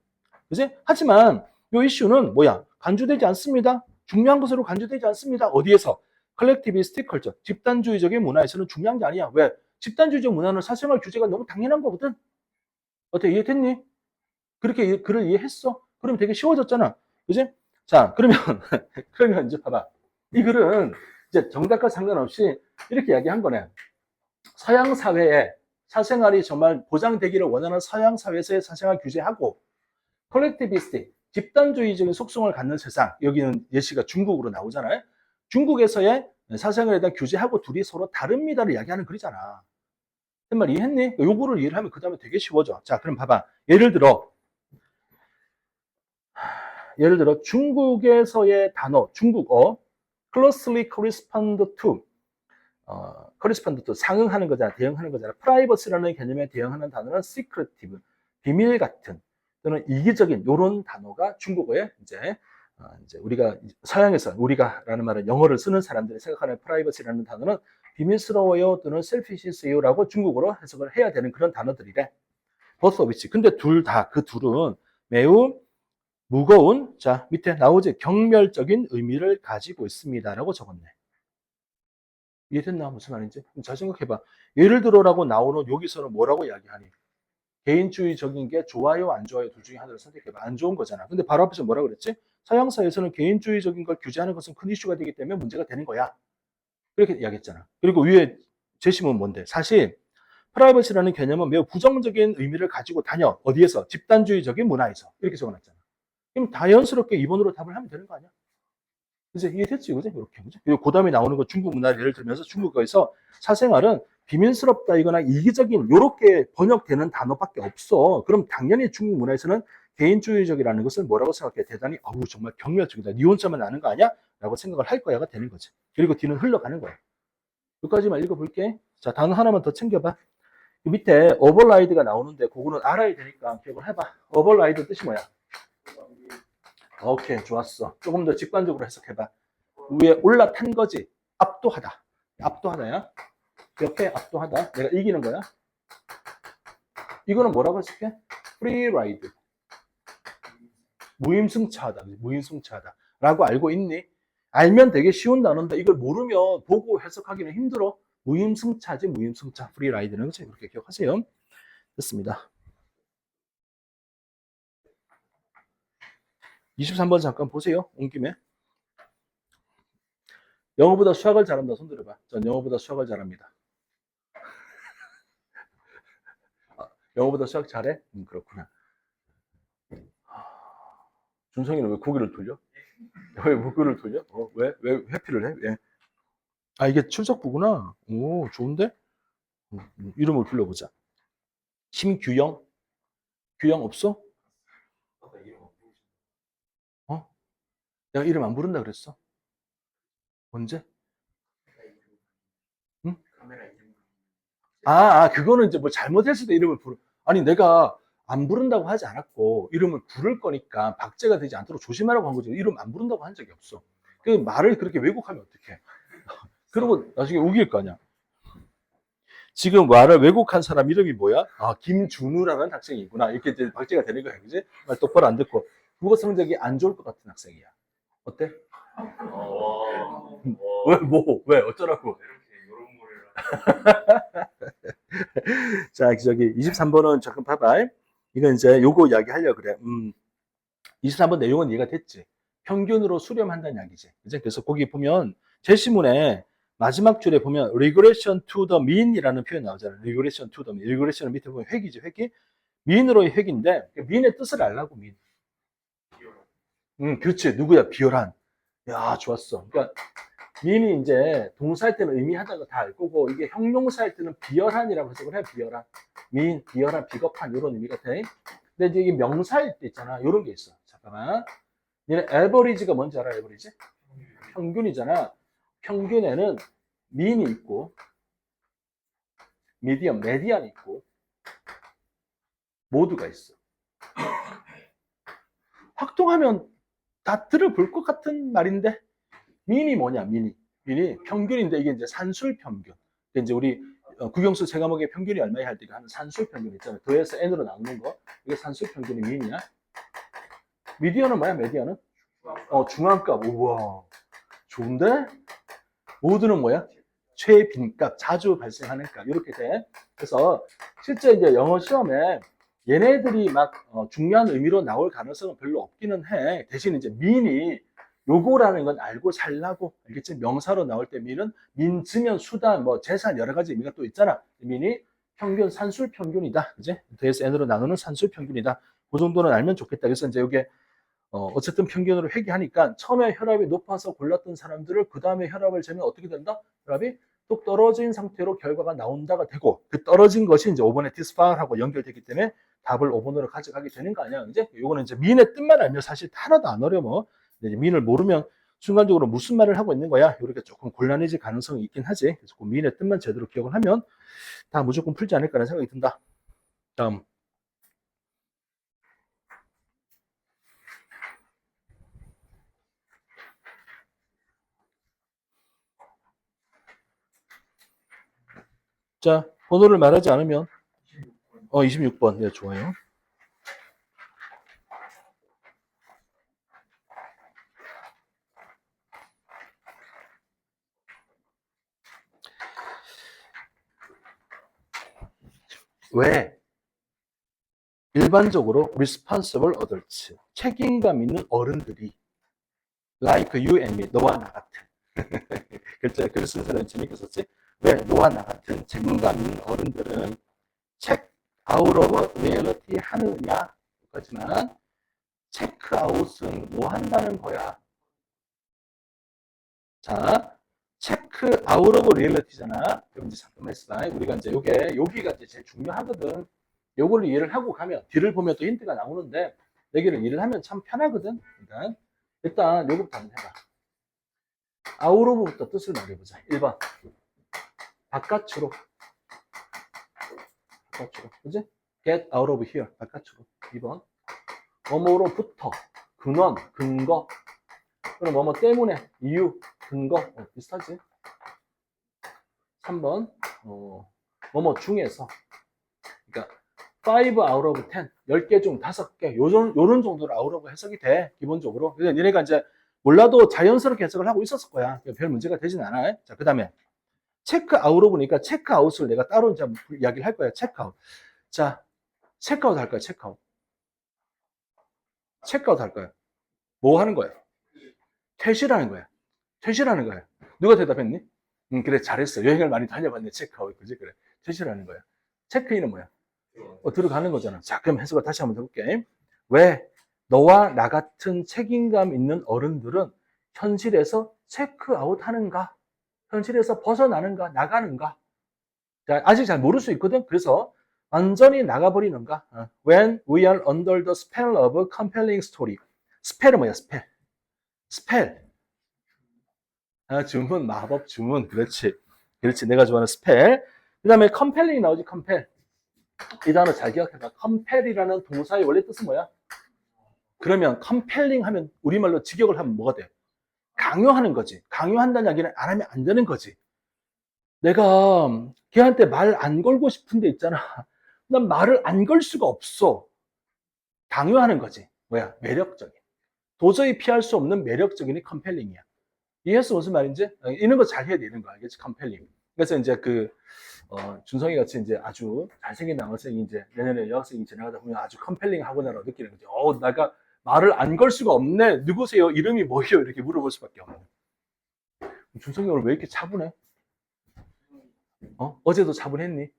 Speaker 1: 그지? 하지만 이 이슈는 뭐야? 간주되지 않습니다. 중요한 것으로 간주되지 않습니다. 어디에서? 컬렉티비스틱 컬처, 집단주의적인 문화에서는 중요한 게 아니야. 왜? 집단주의적 문화는 사생활 규제가 너무 당연한 거거든. 어때? 이해됐니? 그렇게 글을 이해했어? 그러면 되게 쉬워졌잖아. 그지? 자, 그러면 이제 봐봐. 이 글은 이제 정답과 상관없이 이렇게 이야기한 거네. 서양 사회에 사생활이 정말 보장되기를 원하는 서양 사회에서의 사생활 규제하고 컬렉티비스틱, 집단주의적인 속성을 갖는 세상, 여기는 예시가 중국으로 나오잖아요. 중국에서의 사생활에 대한 규제하고 둘이 서로 다릅니다를 이야기하는 글이잖아. 그 말 이해했니? 요거를 이해를 하면 그 다음에 되게 쉬워져. 자, 그럼 봐봐. 예를 들어 중국에서의 단어, 중국어 closely correspond to correspond 상응하는 거잖아. 대응하는 거잖아. privacy라는 개념에 대응하는 단어는 secretive, 비밀 같은 또는 이기적인 이런 단어가 중국어에 이제 우리가 서양에서 우리가라는 말은 영어를 쓰는 사람들이 생각하는 privacy라는 단어는 비밀스러워요 또는 selfish해요라고 중국어로 해석을 해야 되는 그런 단어들이래. both of which. 근데 그 둘은 매우 무거운, 자, 밑에 나오지, 경멸적인 의미를 가지고 있습니다라고 적었네. 이해됐나? 무슨 말인지? 잘 생각해봐. 예를 들어라고 나오는 여기서는 뭐라고 이야기하니? 개인주의적인 게 좋아요, 안 좋아요? 둘 중에 하나를 선택해봐. 안 좋은 거잖아. 근데 바로 앞에서 뭐라 그랬지? 서양사에서는 개인주의적인 걸 규제하는 것은 큰 이슈가 되기 때문에 문제가 되는 거야. 이렇게 이야기했잖아. 그리고 위에 제시문 뭔데? 사실 프라이버시라는 개념은 매우 부정적인 의미를 가지고 다녀. 어디에서? 집단주의적인 문화에서. 이렇게 적어놨잖아. 그럼 자연스럽게 2번으로 답을 하면 되는 거 아니야? 그치? 이해됐지? 그지? 이렇게. 그지? 그리고 그 다음에 나오는 거 중국 문화를 예를 들면서 중국어에서 사생활은 비밀스럽다이거나 이기적인 요렇게 번역되는 단어밖에 없어. 그럼 당연히 중국 문화에서는 개인주의적이라는 것을 뭐라고 생각해? 대단히 정말 경멸적이다. 니 혼자만 아는 거 아니야? 라고 생각을 할 거야가 되는 거지. 그리고 뒤는 흘러가는 거야. 여기까지만 읽어볼게. 자, 단어 하나만 더 챙겨봐. 밑에 override가 나오는데 그거는 알아야 되니까 기억을 해봐. override 뜻이 뭐야? 오케이, 좋았어. 조금 더 직관적으로 해석해봐. 위에 올라탄 거지. 압도하다. 압도하다야. 기억해? 압도하다. 내가 이기는 거야. 이거는 뭐라고 해석해? free ride. 무임승차하다. 무임승차하다. 라고 알고 있니? 알면 되게 쉬운 단어인데 이걸 모르면 보고 해석하기는 힘들어. 무임승차지, 무임승차. free ride는 그렇지? 그렇게 기억하세요. 됐습니다. 23번 잠깐 보세요. 온 김에. 영어보다 수학을 잘한다. 손 들어봐. 전 영어보다 수학을 잘합니다. 영어보다 수학 잘해? 그렇구나. 준성이는 왜 고개를 돌려? 왜 고개를 돌려? 왜 회피를 해? 왜? 아, 이게 출석부구나. 오, 좋은데? 이름을 불러보자. 심규영? 규영 없어? 어? 내가 이름 안 부른다 그랬어? 언제? 응? 그거는 이제 뭐 잘못했을 때 이름을 부르. 아니, 내가 안 부른다고 하지 않았고, 이름을 부를 거니까 박제가 되지 않도록 조심하라고 한 거지. 이름 안 부른다고 한 적이 없어. 그 말을 그렇게 왜곡하면 어떡해. 그러고 나중에 우길 거 아니야. 지금 말을 왜곡한 사람 이름이 뭐야? 김준우라는 학생이구나. 이렇게 이제 박제가 되는 거야. 그지? 말 똑바로 안 듣고. 국어 성적이 안 좋을 것 같은 학생이야. 어때? 왜? 어쩌라고? 자, 저기 23번은 잠깐 봐봐. 이건 이제 요거 이야기 하려고 그래. 23번 내용은 이해가 됐지? 평균으로 수렴한다는 이야기지. 그죠? 그래서 거기 보면 제시문에 마지막 줄에 보면 regression to the mean이라는 표현 나오잖아요. regression to the mean. regression은 밑에 보면 획이지, 획이. mean으로의 획인데 mean의 뜻을 알라고 mean. 그렇지. 누구야? 비열한. 야, 좋았어. 그러니까 mean이 이제 동사할 때는 의미하다는 거 다 알 거고 이게 형용사할 때는 비열한이라고 해석을 해. 비열한. mean, 비열한, 비겁한 이런 의미가 돼. 근데 이제 이게 명사일 때 있잖아. 이런 게 있어. 잠깐만. 얘는 average가 뭔지 알아? average? 평균이잖아. 평균에는 mean이 있고 medium, median이 있고 모두가 있어. 확동하면 다 들어볼 것 같은 말인데 mean이 뭐냐? mean이 평균인데 이게 이제 산술 평균. 이제 우리 국영수 세 과목의 평균이 얼마야 할 때 하는 산술 평균 있잖아요. 더해서 n으로 나누는 거. 이게 산술 평균이 mean이야. 미디어는 뭐야? 메디어는? 중앙값. 우와. 좋은데? 모두는 뭐야? 최빈값, 자주 발생하는 값. 이렇게 돼. 그래서 실제 이제 영어 시험에 얘네들이 막 중요한 의미로 나올 가능성은 별로 없기는 해. 대신 이제 민이 요거라는 건 알고 살라고. 알겠지? 명사로 나올 때 민은 민즈면 수단, 뭐 재산 여러 가지 의미가 또 있잖아. 민이 평균, 산술 평균이다. 그지? 더해서 n으로 나누는 산술 평균이다. 그 정도는 알면 좋겠다. 그래서 이제 이게 어쨌든 평균으로 회귀하니까 처음에 혈압이 높아서 골랐던 사람들을 그 다음에 혈압을 재면 어떻게 된다? 혈압이 뚝 떨어진 상태로 결과가 나온다가 되고 그 떨어진 것이 이제 5번의 디스파하고 연결되기 때문에 답을 5번으로 가져가게 되는 거 아니야? 이제 요거는 이제 민의 뜻만 알면 사실 하나도 안 어려워. 이제 민을 모르면 순간적으로 무슨 말을 하고 있는 거야? 이렇게 조금 곤란해질 가능성이 있긴 하지. 그래서 그 미인의 뜻만 제대로 기억을 하면 다 무조건 풀지 않을까라는 생각이 든다. 다음. 자, 번호를 말하지 않으면 26번. 네, 좋아요. 왜 일반적으로 responsible adults, 책임감 있는 어른들이 like you and me, 너와 나 같은 글자 글 쓴 사람이 재밌게 썼지? 왜 너와 나 같은 책임감 있는 어른들은 check out of reality 하느냐? 똑같지만 체크 아웃은 뭐 한다는 거야? 자, 체크 아웃 오브 리얼리티잖아. 그럼 이제 잠깐만 있어봐. 우리가 이제 여기가 이제 제일 중요하거든. 요걸 이해를 하고 가면 뒤를 보면 또 힌트가 나오는데 여기를 이해를 하면 참 편하거든. 그러니까 일단 요거부터 한번 해봐. 아웃 오브부터 뜻을 말해보자. 1번 바깥으로. 바깥으로. 그지? get out of here. 바깥으로. 2번 뭐뭐로부터. 근원, 근거. 그럼 뭐뭐 때문에, 이유, 근거. 비슷하지? 3번 뭐뭐 중에서. 그러니까 5 out of 10, 10개 중 5개, 요런 정도로 out of 해석이 돼, 기본적으로. 그래서 니네가 이제 몰라도 자연스럽게 해석을 하고 있었을 거야. 별 문제가 되진 않아. 자, 그 다음에 체크 아웃 오브니까 체크 아웃을 내가 따로 이제 이야기를 할 거야. 체크 아웃. 자, 체크 아웃 할 거야. 체크 아웃. 체크 아웃 할 거야. 뭐 하는 거야? 퇴실하는 거야. 퇴실하는 거야. 누가 대답했니? 그래, 잘했어. 여행을 많이 다녀봤네. 체크 아웃. 그지? 그래. 퇴실하는 거야. 체크인은 뭐야? 들어가는 거잖아. 자, 그럼 해석을 다시 한번 해볼게. 왜 너와 나 같은 책임감 있는 어른들은 현실에서 체크아웃 하는가? 현실에서 벗어나는가? 나가는가? 자, 아직 잘 모를 수 있거든. 그래서 완전히 나가버리는가? When we are under the spell of a compelling story. 스펠은 뭐야? 스펠. 스펠. 주문, 마법, 주문. 그렇지. 그렇지. 내가 좋아하는 스펠. 그 다음에 compelling이 나오지. compel. 이 단어 잘 기억해봐. compel이라는 동사의 원래 뜻은 뭐야? 그러면 compelling 하면 우리말로 직역을 하면 뭐가 돼? 강요하는 거지. 강요한다는 이야기는 안 하면 안 되는 거지. 내가 걔한테 말 안 걸고 싶은데 있잖아. 난 말을 안 걸 수가 없어. 강요하는 거지. 뭐야? 매력적인. 도저히 피할 수 없는 매력적인이 compelling이야. 이해했어? 무슨 말인지? 이런 거 잘 해야 되는 거 알겠지? compelling. 그래서 이제 준성이 같이 이제 아주 잘생긴 남학생이 이제 내년에 여학생이 지나가다 보면 아주 컴펠링 하구나라고 느끼는 거죠. 내가 말을 안 걸 수가 없네. 누구세요? 이름이 뭐예요? 이렇게 물어볼 수밖에 없네. 준성이 오늘 왜 이렇게 차분해? 어제도 차분했니?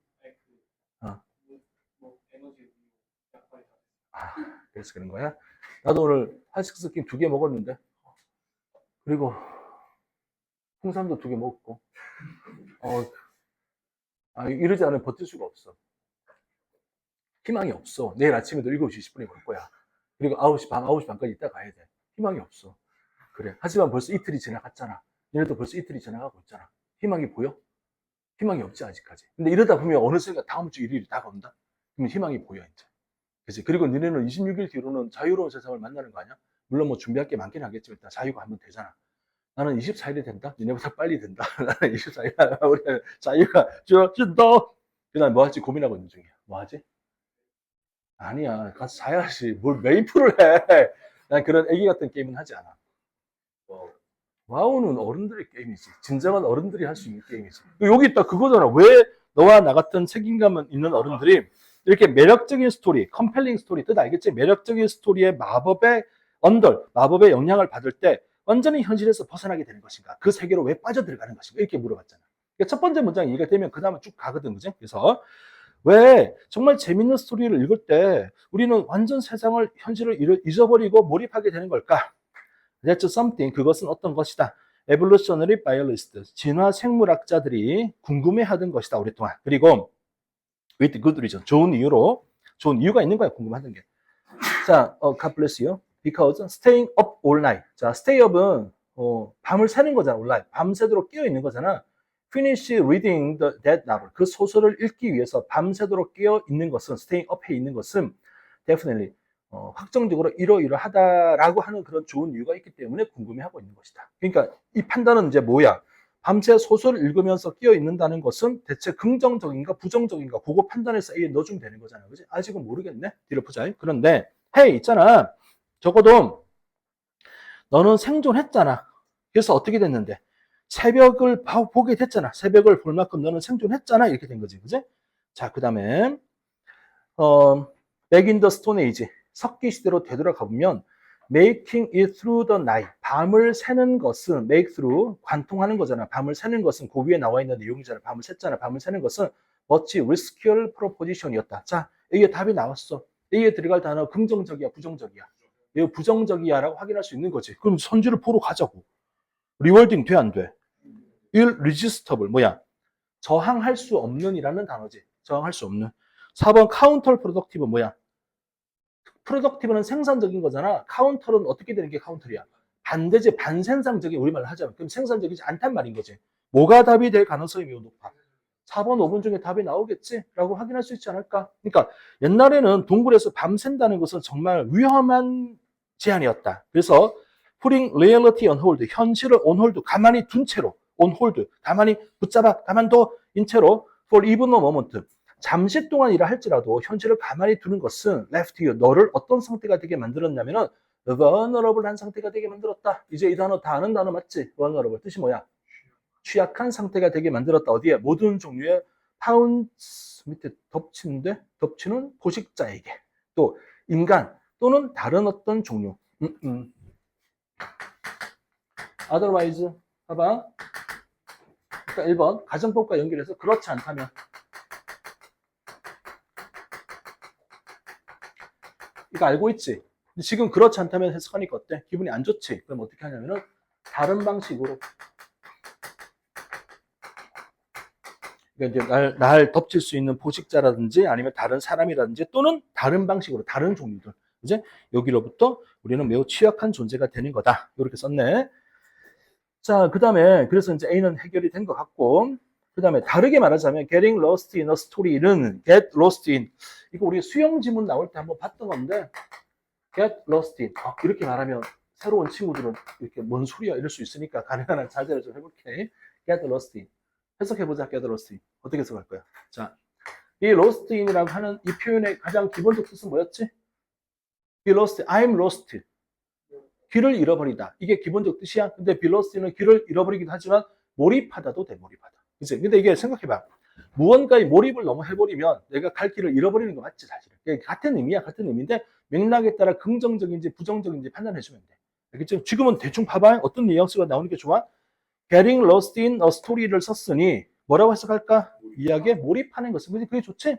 Speaker 1: 그래서 그런 거야? 나도 오늘 한식스킨 2개 먹었는데, 그리고 홍삼도 2개 먹었고, 이러지 않으면 버틸 수가 없어. 희망이 없어. 내일 아침에도 7시 10분에 올 거야. 그리고 9시 반까지 있다 가야 돼. 희망이 없어. 그래. 하지만 벌써 이틀이 지나갔잖아. 얘네도 벌써 이틀이 지나가고 있잖아. 희망이 보여? 희망이 없지, 아직까지. 근데 이러다 보면 어느 순간 다음 주 일요일이 다가온다? 그러면 희망이 보여, 이제. 그치? 그리고 너네는 26일 뒤로는 자유로운 세상을 만나는 거 아니야? 물론 뭐 준비할 게 많긴 하겠지만 일단 자유가 한번 되잖아. 나는 24일이 된다? 니네보다 빨리 된다? 나는 24일, 우리 자유가 주어진다! 그 다음에 뭐 할지 고민하고 있는 중이야. 뭐 하지? 아니야. 가서 자야지. 뭘 메인풀을 해. 난 그런 애기 같은 게임은 하지 않아. 와우는 어른들의 게임이지. 진정한 어른들이 할 수 있는 게임이지. 여기 있다. 그거잖아. 왜 너와 나 같은 책임감 있는 어른들이 이렇게 매력적인 스토리, 컴펠링 스토리, 뜻 알겠지? 매력적인 스토리의 마법의 영향을 받을 때 완전히 현실에서 벗어나게 되는 것인가? 그 세계로 왜 빠져들어가는 것인가? 이렇게 물어봤잖아. 그러니까 첫 번째 문장이 이해가 되면 그 다음은 쭉 가거든. 그지? 그래서 왜 정말 재밌는 스토리를 읽을 때 우리는 완전 세상을, 현실을 잊어버리고 몰입하게 되는 걸까? That's something. 그것은 어떤 것이다. Evolutionary biologists, 진화 생물학자들이 궁금해하던 것이다, 오랫동안. 그리고 with good reason, 좋은 이유가 있는 거야, 궁금하던 게. 자, God bless you. Because staying up all night. 자, stay up은 밤을 새는 거잖아. 온라인. 밤새도록 깨어 있는 거잖아. Finish reading that novel. 그 소설을 읽기 위해서 밤새도록 깨어 있는 것은, staying up해 있는 것은 definitely 확정적으로 이러이러하다라고 하는 그런 좋은 이유가 있기 때문에 궁금해하고 있는 것이다. 그러니까 이 판단은 이제 뭐야? 밤새 소설을 읽으면서 깨어 있는다는 것은 대체 긍정적인가 부정적인가 그거 판단해서 A에 넣어주면 되는 거잖아. 그지? 아직은 모르겠네. 뒤로 보자. 그런데 헤이 있잖아. 적어도 너는 생존했잖아. 그래서 어떻게 됐는데? 새벽을 보게 됐잖아. 새벽을 볼 만큼 너는 생존했잖아. 이렇게 된 거지. 그지? 자, 그 다음에 Back in the Stone Age. 석기 시대로 되돌아가 보면 Making it through the night. 밤을 새는 것은 make through 관통하는 거잖아. 밤을 새는 것은 그 위에 나와 있는 내용이잖아. 밤을 샜잖아. 밤을 새는 것은 much riskier proposition이었다. 자, A의 답이 나왔어. A에 들어갈 단어 긍정적이야, 부정적이야. 이거 부정적이야라고 확인할 수 있는 거지. 그럼 선지를 보러 가자고. 리월딩 돼, 안 돼? irresistible 뭐야? 저항할 수 없는이라는 단어지. 저항할 수 없는. 4번 카운터 프로덕티브 뭐야? 프로덕티브는 생산적인 거잖아. 카운터는 어떻게 되는 게 카운터야? 반대지, 반생산적인 우리말로 하자면. 그럼 생산적이지 않단 말인 거지. 뭐가 답이 될 가능성이 매우 높아. 4번, 5번 중에 답이 나오겠지? 라고 확인할 수 있지 않을까? 그러니까 옛날에는 동굴에서 밤샌다는 것은 정말 위험한 제안이었다. 그래서 putting reality on hold, 현실을 on hold, 가만히 둔 채로, on hold, 가만히 붙잡아, 가만둬, 인 채로 for even a moment, 잠시 동안이라 할지라도 현실을 가만히 두는 것은 left you, 너를 어떤 상태가 되게 만들었냐면은 vulnerable한 상태가 되게 만들었다. 이제 이 단어 다 아는 단어 맞지? vulnerable 뜻이 뭐야? 취약한 상태가 되게 만들었다. 어디에? 모든 종류의 파운스 밑에 덮치는데 덮치는 포식자에게 또 인간 또는 다른 어떤 종류. otherwise 봐봐. 그러니까 1번 가정법과 연결해서 그렇지 않다면 이거 알고 있지? 근데 지금 그렇지 않다면 해석하니까 어때? 기분이 안 좋지? 그럼 어떻게 하냐면은 다른 방식으로 그러니까 이제 날 덮칠 수 있는 포식자라든지 아니면 다른 사람이라든지 또는 다른 방식으로 다른 종류들 이제 여기로부터 우리는 매우 취약한 존재가 되는 거다. 이렇게 썼네. 자, 그 다음에 그래서 이제 A는 해결이 된 것 같고 그 다음에 다르게 말하자면 getting lost in a story는 get lost in 이거 우리 수영 지문 나올 때 한번 봤던 건데 get lost in 이렇게 말하면 새로운 친구들은 이렇게 뭔 소리야 이럴 수 있으니까 가능한 한 자제를 좀 해볼게. get lost in 해석해보자. get lost in 어떻게 해석할 거야? 자, 이 lost in이라고 하는 이 표현의 가장 기본적 뜻은 뭐였지? be lost, I'm lost 길을 잃어버리다. 이게 기본적 뜻이야. 근데 be lost는 길을 잃어버리기도 하지만 몰입하다도 돼. 몰입하다. 그치? 근데 이게 생각해봐. 무언가에 몰입을 너무 해버리면 내가 갈 길을 잃어버리는 거 맞지 사실은. 같은 의미야. 같은 의미인데 맥락에 따라 긍정적인지 부정적인지 판단해주면 돼. 알겠죠? 지금은 대충 봐봐. 어떤 뉘앙스가 나오는 게 좋아? Getting lost in a story를 썼으니 뭐라고 해석할까? 이야기에 몰입하는 것은. 그게 좋지?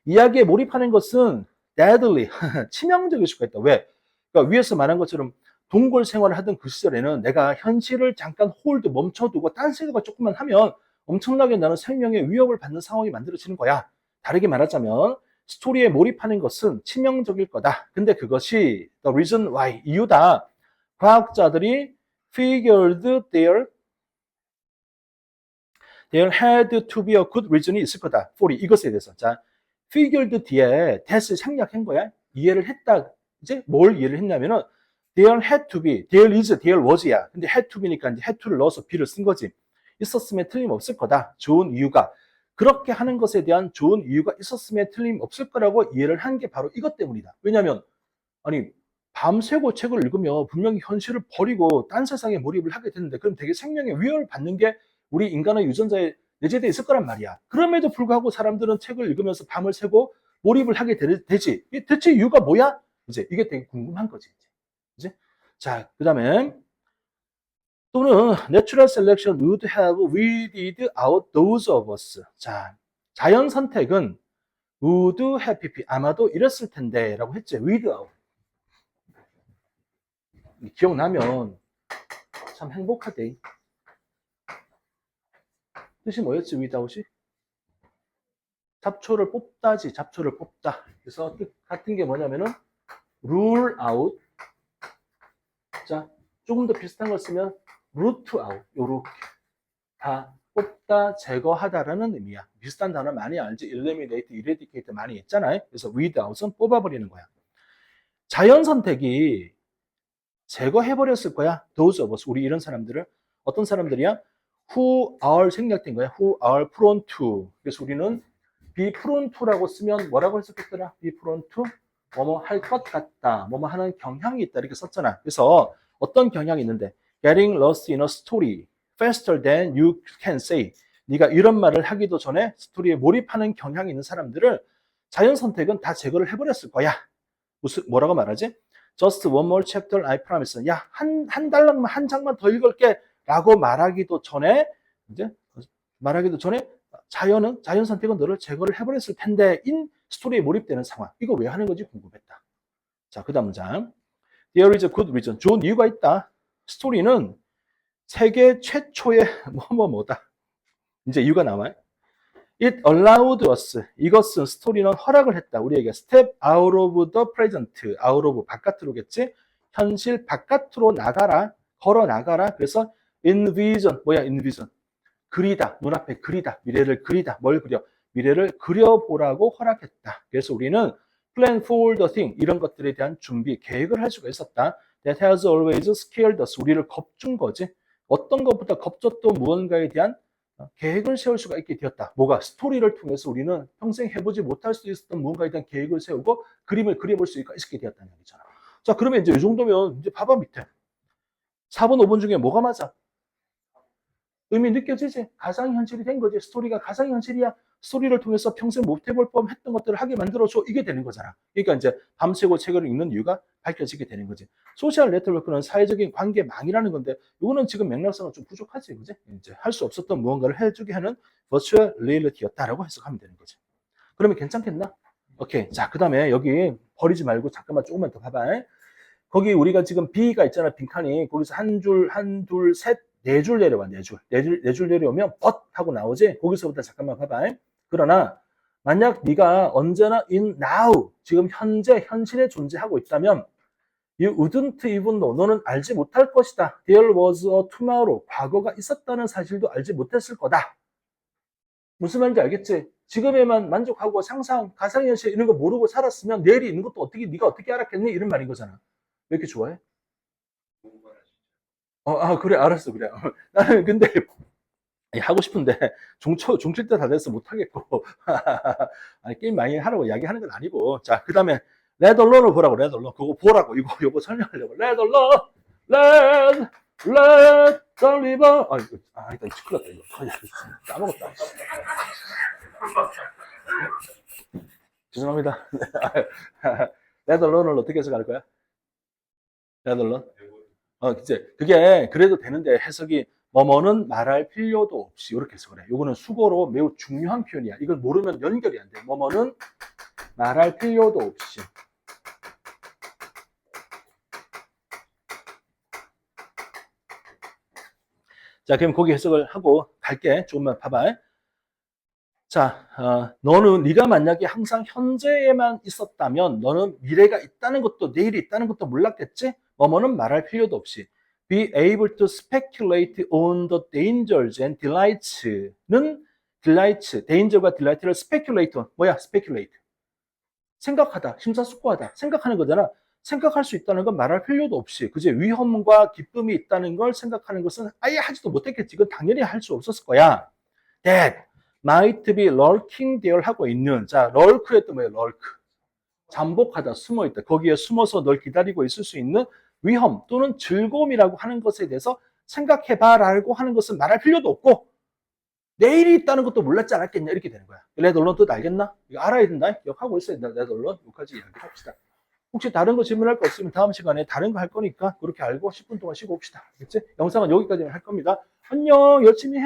Speaker 1: 이야기에 몰입하는 것은 deadly, 치명적일 수가 있다. 왜? 그러니까 위에서 말한 것처럼 동굴 생활을 하던 그 시절에는 내가 현실을 잠깐 홀드 멈춰두고 딴 생각을 조금만 하면 엄청나게 나는 생명의 위협을 받는 상황이 만들어지는 거야. 다르게 말하자면 스토리에 몰입하는 것은 치명적일 거다. 근데 그것이 the reason why, 이유다. 과학자들이 figured there had to be a good reason이 있을 거다. for 이것에 대해서. 자, figured 뒤에 that을 생략한 거야. 이해를 했다. 이제 뭘 이해를 했냐면은 there had to be, there is, there was야. 근데 had to be니까 이제 had to를 넣어서 be를 쓴 거지. 있었으면 틀림없을 거다. 좋은 이유가. 그렇게 하는 것에 대한 좋은 이유가 있었으면 틀림없을 거라고 이해를 한 게 바로 이것 때문이다. 왜냐면 아니 밤새고 책을 읽으면 분명히 현실을 버리고 딴 세상에 몰입을 하게 되는데 그럼 되게 생명의 위협을 받는 게 우리 인간의 유전자에 내재되어 있을 거란 말이야. 그럼에도 불구하고 사람들은 책을 읽으면서 밤을 새고 몰입을 하게 되지. 대체 이유가 뭐야? 이제 이게 되게 궁금한 거지. 이제 자, 그 다음에 또는 natural selection would have weeded out those of us. 자, 자연 선택은 would have 아마도 이랬을 텐데 라고 했지. weed out. 기억나면 참 행복하대. 뜻이 뭐였지? weed out이? 잡초를 뽑다지. 잡초를 뽑다. 그래서 뜻 같은 게 뭐냐면은 rule out. 자, 조금 더 비슷한 걸 쓰면 root out 요렇게 다 뽑다 제거하다라는 의미야. 비슷한 단어 많이 알지? eliminate, eradicate 많이 있잖아요. 그래서 without은 뽑아버리는 거야. 자연 선택이 제거해버렸을 거야. those of us, 우리 이런 사람들을. 어떤 사람들이야? who are 생략된 거야. who are prone to. 그래서 우리는 be prone to라고 쓰면 뭐라고 했었겠더라? be prone to? 뭐뭐 할 것 같다. 뭐뭐 하는 경향이 있다. 이렇게 썼잖아. 그래서 어떤 경향이 있는데 getting lost in a story faster than you can say. 네가 이런 말을 하기도 전에 스토리에 몰입하는 경향이 있는 사람들을 자연 선택은 다 제거를 해버렸을 거야. 무슨 뭐라고 말하지? Just one more chapter, I promise. 야, 한 달락만 한 장만 더 읽을게. 라고 말하기도 전에 자연 선택은 너를 제거를 해버렸을 텐데 인 스토리에 몰입되는 상황. 이거 왜 하는 건지 궁금했다. 자, 그다음 문장. There is a good reason. 좋은 이유가 있다. 스토리는 세계 최초의 뭐다. 이제 이유가 나와요. It allowed us. 이것은 스토리는 허락을 했다. 우리에게 step out of the present. out of 바깥으로겠지. 현실 바깥으로 나가라. 걸어 나가라. 그래서 envision. 뭐야 envision? 그리다. 눈앞에 그리다. 미래를 그리다. 뭘 그려? 미래를 그려보라고 허락했다. 그래서 우리는 plan for the thing. 이런 것들에 대한 준비, 계획을 할 수가 있었다. That has always scared us. 우리를 겁준 거지. 어떤 것보다 겁줬던 무언가에 대한 계획을 세울 수가 있게 되었다. 뭐가? 스토리를 통해서 우리는 평생 해보지 못할 수 있었던 무언가에 대한 계획을 세우고 그림을 그려볼 수 있게 되었다는 얘기잖아. 자, 그러면 이제 이 정도면 이제 봐봐 밑에 4번, 5번 중에 뭐가 맞아? 의미 느껴지지? 가상현실이 된 거지. 스토리가 가상현실이야. 스토리를 통해서 평생 못 해볼 뻔했던 것들을 하게 만들어줘. 이게 되는 거잖아. 그러니까 이제 밤새고 책을 읽는 이유가 밝혀지게 되는 거지. 소셜 네트워크는 사회적인 관계망이라는 건데 이거는 지금 맥락상은 좀 부족하지, 그지? 이제 할 수 없었던 무언가를 해주게 하는 버추얼 리얼리티였다라고 해석하면 되는 거지. 그러면 괜찮겠나? 오케이. 자, 그다음에 여기 버리지 말고 잠깐만 조금만 더 봐봐. 거기 우리가 지금 B가 있잖아, 빈칸이. 거기서 한 줄, 셋, 네 줄 내려와, 네 줄 내려오면 but 하고 나오지? 거기서부터 잠깐만 봐봐. 그러나 만약 네가 언제나 in now, 지금 현재, 현실에 존재하고 있다면 you wouldn't even know, 너는 알지 못할 것이다. There was a tomorrow, 과거가 있었다는 사실도 알지 못했을 거다. 무슨 말인지 알겠지? 지금에만 만족하고 상상, 가상현실 이런 거 모르고 살았으면 내일이 있는 것도 네가 어떻게 알았겠니? 이런 말인 거잖아. 왜 이렇게 좋아해? 그래, 알았어, 그래. 나는 근데 하고 싶은데 종칠 때 다 돼서 못 하겠고. 아니, 게임 많이 하라고 이야기하는 건 아니고. 자, 그다음에 레드 얼런을 보라고. 레드 얼런 그거 보라고. 이거 설명하려고. 레드 얼런, 레드 리버. 일단 큰일 났다 이거. 까먹었다. 죄송합니다. 레드 얼런을 어떻게 해석할 거야? 레드 얼런? 이제 그게 그래도 되는데 해석이 뭐뭐는 말할 필요도 없이 이렇게 해석을 해. 이거는 수고로 매우 중요한 표현이야. 이걸 모르면 연결이 안 돼. 뭐뭐는 말할 필요도 없이. 자, 그럼 거기 해석을 하고 갈게. 조금만 봐봐. 자, 너는 네가 만약에 항상 현재에만 있었다면 너는 미래가 있다는 것도 내일이 있다는 것도 몰랐겠지? 뭐뭐는 말할 필요도 없이. Be able to speculate on the dangers and delights는 danger과 delight를 speculate on. 뭐야? speculate. 생각하다, 심사숙고하다. 생각하는 거잖아. 생각할 수 있다는 건 말할 필요도 없이. 그제 위험과 기쁨이 있다는 걸 생각하는 것은 아예 하지도 못했겠지. 이건 당연히 할 수 없었을 거야. That might be lurking there 하고 있는. 자, lurk의 뜻 뭐예요? lurk. 잠복하다, 숨어있다. 거기에 숨어서 널 기다리고 있을 수 있는 위험 또는 즐거움이라고 하는 것에 대해서 생각해봐라고 하는 것은 말할 필요도 없고 내일이 있다는 것도 몰랐지 않았겠냐 이렇게 되는 거야. 레드 얼런 뜻 알겠나? 이거 알아야 된다. 기억하고 있어야 된다. 레드 얼런 여기까지 이야기합시다. 혹시 다른 거 질문할 거 없으면 다음 시간에 다른 거 할 거니까 그렇게 알고 10분 동안 쉬고 옵시다. 알겠지? 영상은 여기까지만 할 겁니다. 안녕, 열심히 해.